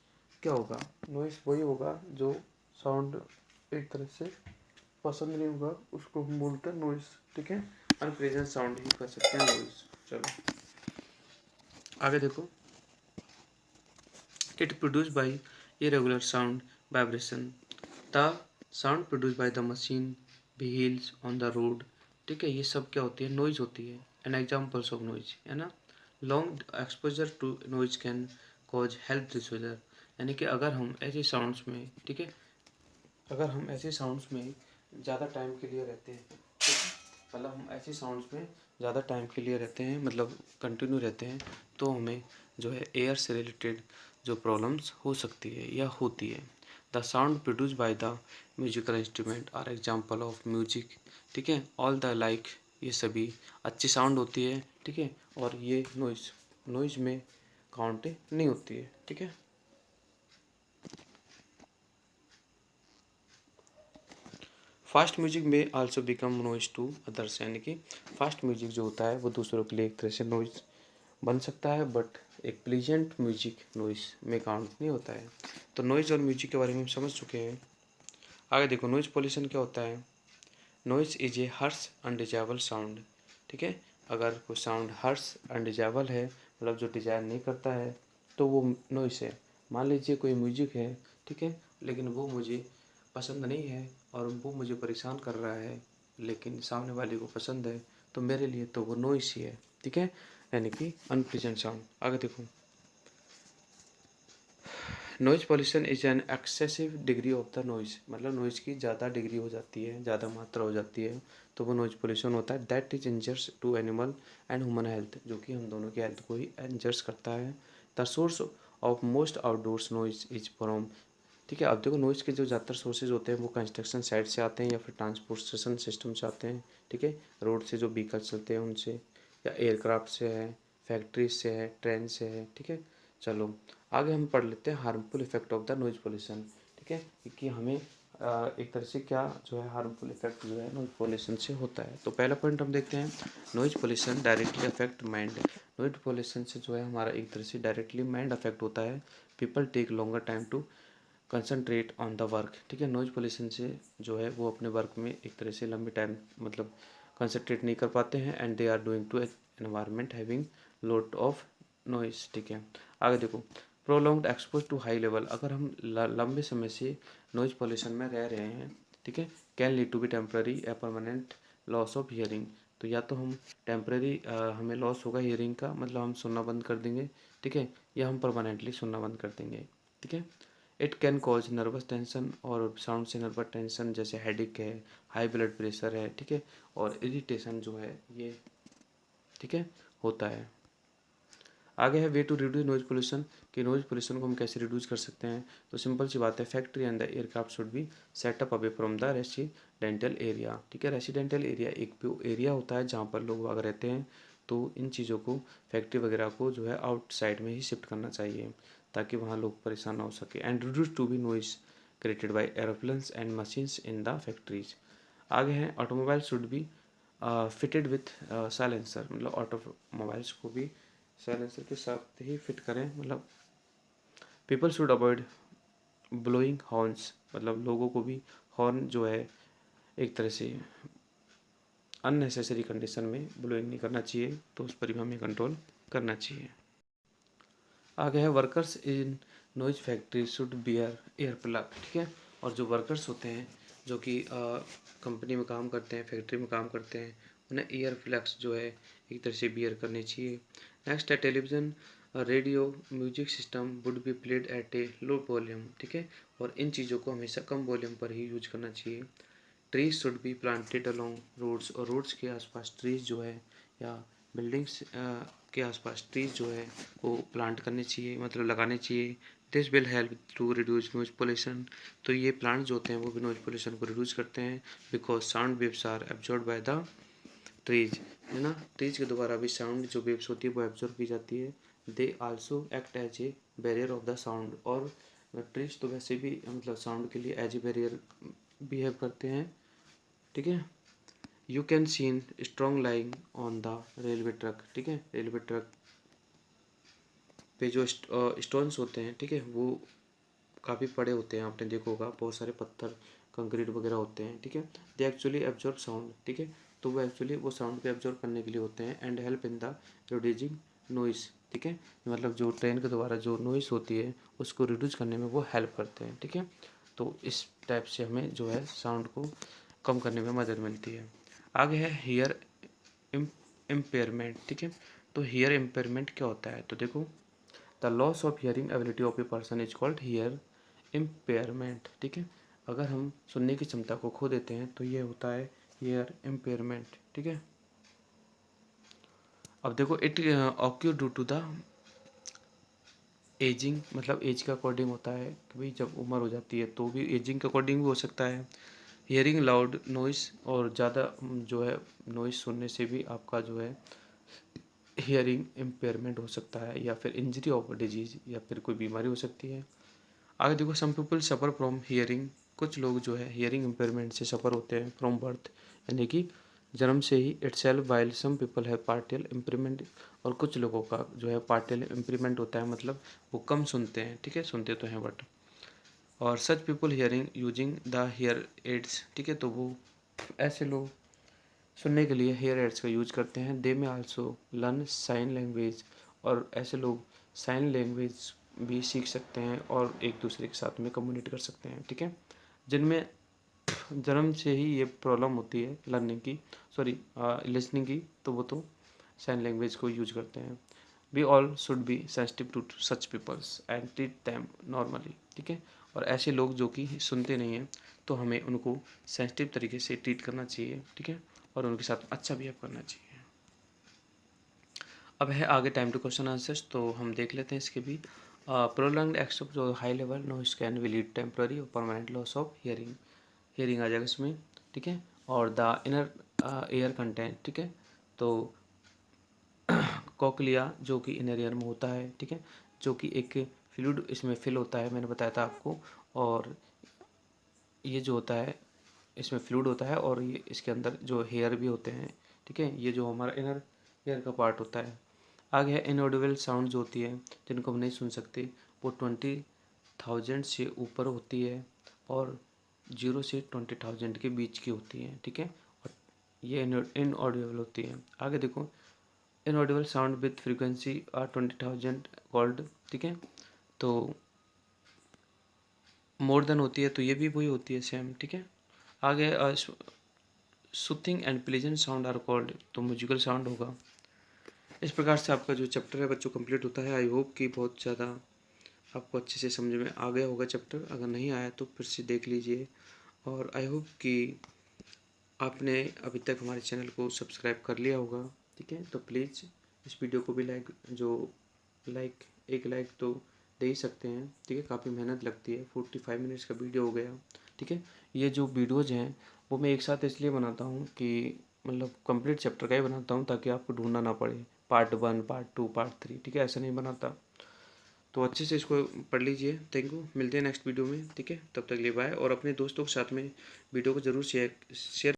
क्या होगा? नॉइस वही होगा जो साउंड एक तरह से पसंद नहीं होगा, उसको हम बोलते हैं नॉइस, ठीक है। अनप्लेजेंट साउंड ही कर सकते हैं नॉइस। चलो आगे देखो, it produced by irregular sound vibration, the sound produced by the machine wheels on the road, ठीक है। ये सब क्या होती है? नॉइज होती है। एन एग्जाम्पल्स ऑफ नॉइज, है ना, long exposure to noise can cause health disorder, यानी कि अगर हम ऐसे साउंड्स में, ठीक है, अगर हम ऐसे साउंड्स में ज़्यादा टाइम के लिए रहते हैं, ठीक है? मतलब हम ऐसे साउंड्स में ज़्यादा टाइम के लिए रहते हैं, मतलब कंटिन्यू रहते हैं, तो हमें जो है एयर से रिलेटेड जो प्रॉब्लम्स हो सकती है या होती है। The sound produce by the musical instrument are example of music, ठीक है, ऑल द लाइक, ये सभी अच्छी साउंड होती है, ठीक है, और ये नॉइज, नॉइज में काउंट नहीं होती है, ठीक है। फास्ट म्यूजिक में also become noise to others, यानी कि फास्ट म्यूजिक जो होता है वो दूसरों के लिए एक तरह से नॉइज बन सकता है, बट एक प्लीजेंट म्यूजिक नॉइज में काउंट नहीं होता है। तो नॉइज और म्यूजिक के बारे में हम समझ चुके हैं। आगे देखो, नॉइज पोल्यूशन क्या होता है? Noise is a harsh undesirable sound, ठीक है। अगर कोई साउंड हर्स अनडिजायबल है, मतलब जो डिजायर नहीं करता है, तो वो नॉइज है। मान लीजिए कोई म्यूजिक है, ठीक है, लेकिन वो मुझे पसंद नहीं है और वो मुझे परेशान कर रहा है, लेकिन सामने वाले को पसंद है, तो मेरे लिए तो वो नॉइस ही है, ठीक है, यानी कि अनप्लीजेंट साउंड। आगे देखो, noise pollution is an excessive degree of the noise, मतलब नॉइज़ की ज़्यादा डिग्री हो जाती है, ज़्यादा मात्रा हो जाती है, तो वो नॉइज़ पॉल्यूशन होता है। That is injures to animal and human health, जो कि हम दोनों की हेल्थ को ही इंजर्स करता है। The source of most outdoors noise is from, ठीक है। अब देखो नॉइज़ के जो ज़्यादातर सोर्सेज होते हैं वो कंस्ट्रक्शन साइट से आते हैं या फिर ट्रांसपोर्टेशन सिस्टम से आते हैं, ठीक है। रोड से जो व्हीकल चलते हैं उनसे, या एयरक्राफ्ट से है, फैक्ट्रीज से है, ट्रेन से है, ठीक है। चलो आगे हम पढ़ लेते हैं harmful effect of the noise pollution, ठीक है, कि हमें एक तरह से क्या जो है हार्मफुल इफेक्ट जो है नॉइज़ पोल्यूशन से होता है। तो पहला पॉइंट हम देखते हैं, noise pollution directly affect mind. Noise pollution से जो है हमारा एक तरह से डायरेक्टली माइंड अफेक्ट होता है। People take longer time to concentrate on the work, ठीक है। नॉइज़ पोल्यूशन से जो है वो अपने वर्क में एक तरह से लंबे टाइम मतलब कंसंट्रेट नहीं कर पाते हैं, and they are doing to environment having lot of noise, ठीक है। आगे देखो, prolonged expose to high level, अगर हम लंबे समय से नॉइज़ पोल्यूशन में रह रहे हैं, ठीक है, can lead to be temporary या परमानेंट लॉस ऑफ हियरिंग। तो या तो हम टेम्पररी हमें लॉस होगा हियरिंग का, मतलब हम सुनना बंद कर देंगे, ठीक है, या हम परमानेंटली सुनना बंद कर देंगे, ठीक है। It can cause nervous tension, और साउंड से नर्वस टेंशन जैसे हेडेक है, हाई ब्लड प्रेशर है, ठीक है, और इरिटेशन जो है ये, ठीक है, होता है। आगे है way to reduce noise pollution, कि नॉइज पोल्यूशन को हम कैसे रिड्यूस कर सकते हैं। तो सिंपल सी बात है, factory and the aircraft should be set up away from the residential area, ठीक है। रेसिडेंटल एरिया एक एरिया होता है जहाँ पर लोग वगैरह रहते हैं, तो इन चीज़ों को फैक्ट्री वगैरह को जो है आउटसाइड में ही शिफ्ट करना चाहिए, ताकि वहाँ लोग परेशान ना हो सके। And reduce to be noise created by aeroplanes and machines in the factories. आगे हैं automobile should be fitted with silencer, मतलब ऑटोमोबाइल्स को भी साइलेंसर के साथ ही फिट करें, मतलब people should avoid blowing horns, मतलब लोगों को भी हॉर्न जो है एक तरह से अननेसेसरी कंडीशन में ब्लोइंग नहीं करना चाहिए, तो उस पर भी हमें कंट्रोल करना चाहिए। आगे है workers in noise factory should wear ear plug, ठीक है। और जो वर्कर्स होते हैं जो कि कंपनी में काम करते हैं, फैक्ट्री में काम करते हैं, उन्हें ईयर फ्लैक्स जो है एक तरह से बियर करनी चाहिए। नेक्स्ट है television radio music system would be played at A low volume, ठीक है, और इन चीज़ों को हमेशा कम वॉल्यूम पर ही यूज करना चाहिए। Trees should be planted along roads, और रोड्स के आसपास ट्रीज जो है या बिल्डिंग्स के आसपास ट्रीज जो है वो प्लांट करने चाहिए, मतलब लगाने चाहिए। This will help to reduce noise pollution, तो ये प्लांट जो होते हैं वो भी नॉइज पोल्यूशन को रिड्यूस करते हैं, because sound waves are absorb by the trees, है ना। ट्रीज के द्वारा भी साउंड जो वेव्स होती है वो एब्जॉर्ब की जाती है। They also act as a barrier of the sound, और ट्रीज तो वैसे भी मतलब साउंड के लिए एज ए बैरियर बिहेव करते हैं, ठीक है। You can seen strong lying on the railway track, ठीक है, रेलवे ट्रक पे जो स्टोन्स होते हैं, ठीक है, वो काफ़ी बड़े होते हैं, आपने देखा होगा, बहुत सारे पत्थर कंक्रीट वगैरह होते हैं, ठीक है। दे एक्चुअली एब्जॉर्ब साउंड, ठीक है, तो वो एक्चुअली वो साउंड को एब्जॉर्ब करने के लिए होते हैं, and help in the reducing noise, ठीक है, मतलब जो ट्रेन के द्वारा जो नॉइस होती है उसको रिड्यूस करने में वो हेल्प करते हैं, ठीक है। तो इस टाइप से हमें जो है साउंड को कम करने में मदद मिलती है। आगे है हियर इम्पेयरमेंट, ठीक है। तो हियर इम्पेयरमेंट क्या होता है, तो देखो, the loss of hearing ability of a person is called here impairment, ठीक है। अगर हम सुनने की क्षमता को खो देते हैं तो ये होता है हियर इम्पेयरमेंट, ठीक है। अब देखो, it occur due to the ageing, मतलब एज के अकॉर्डिंग होता है कि भाई जब उम्र हो जाती है तो भी एजिंग के अकॉर्डिंग भी हो सकता है। हियरिंग लाउड नॉइस, और ज़्यादा जो है नॉइस सुनने से भी आपका जो है हियरिंग इम्पेयरमेंट हो सकता है, या फिर इंजरी ऑफ डिजीज, या फिर कोई बीमारी हो सकती है। आगे देखो, some people suffer from hearing, कुछ लोग जो है हियरिंग इम्पेयरमेंट से सफ़र होते हैं फ्रॉम बर्थ, यानी कि जन्म से ही इटसेल्फ, वाइल सम पीपल है पार्टियल इम्प्रूवमेंट, और कुछ लोगों का जो है पार्टियल इम्प्रूवमेंट होता है, मतलब वो कम सुनते हैं, ठीक है, सुनते तो हैं बट। और such people hearing using the hear aids, ठीक है, तो वो ऐसे लोग सुनने के लिए हेयर एड्स का यूज करते हैं। दे में आल्सो लर्न साइन लैंग्वेज, और ऐसे लोग साइन लैंग्वेज भी सीख सकते हैं और एक दूसरे के साथ में कम्युनिकेट कर सकते हैं, ठीक है। जिनमें जन्म से ही ये प्रॉब्लम होती है लर्निंग की, सॉरी लिसनिंग की, तो वो तो साइन लैंग्वेज को यूज करते हैं। We all should be sensitive to such peoples and treat them normally, ठीक है। और ऐसे लोग जो कि सुनते नहीं हैं तो हमें उनको सेंसिटिव तरीके से ट्रीट करना चाहिए, ठीक है, और उनके साथ अच्छा बिहेव करना चाहिए। अब है आगे टाइम टू क्वेश्चन आंसर्स, तो हम देख लेते हैं इसके भी। प्रोलॉन्ग्ड एक्सेप्ट जो high level noise can will lead temporary or permanent loss of hearing, hearing आ जाएगा इसमें, ठीक है। और द इनर एयर कंटेंट, ठीक है, तो कोक्लिया जो कि इनर ईयर में होता है, ठीक है, जो कि एक फ्लूइड इसमें फिल होता है, मैंने बताया था आपको। और ये जो होता है इसमें फ्लूइड होता है और ये इसके अंदर जो हेयर भी होते हैं, ठीक है, ये जो हमारा इनर ईयर का पार्ट होता है। आगे है इनऑडिबल साउंड जो होती है जिनको हम नहीं सुन सकते, वो 20,000 से ऊपर होती है और 0 से 20,000 के बीच की होती है, ठीक है, और ये इनऑडिबल होती है। आगे देखो, inaudible sound with frequency 20,000 called, ठीक है, तो मोर देन होती है तो ये भी वही होती है सेम, ठीक है। आगे soothing and pleasant sound are called, तो म्यूजिकल साउंड होगा। इस प्रकार से आपका जो चैप्टर है बच्चों कंप्लीट होता है। आई होप कि बहुत ज़्यादा आपको अच्छे से समझ में आ गया होगा चैप्टर, अगर नहीं आया तो फिर से देख लीजिए। और आई होप कि आपने अभी तक हमारे चैनल को सब्सक्राइब कर लिया होगा, ठीक है, तो प्लीज़ इस वीडियो को भी एक लाइक तो दे ही सकते हैं, ठीक है, काफ़ी मेहनत लगती है, 45 मिनट्स का वीडियो हो गया, ठीक है। ये जो वीडियोज़ हैं वो मैं एक साथ इसलिए बनाता हूँ कि मतलब कंप्लीट चैप्टर का ही बनाता हूँ ताकि आपको ढूंढना ना पड़े, पार्ट 1, पार्ट 2, पार्ट 3, ठीक है, ऐसा नहीं बनाता। तो अच्छे से इसको पढ़ लीजिए। थैंक यू, मिलते हैं नेक्स्ट वीडियो में, ठीक है, तब तक के लिए बाय। और अपने दोस्तों के साथ में वीडियो को ज़रूर शेयर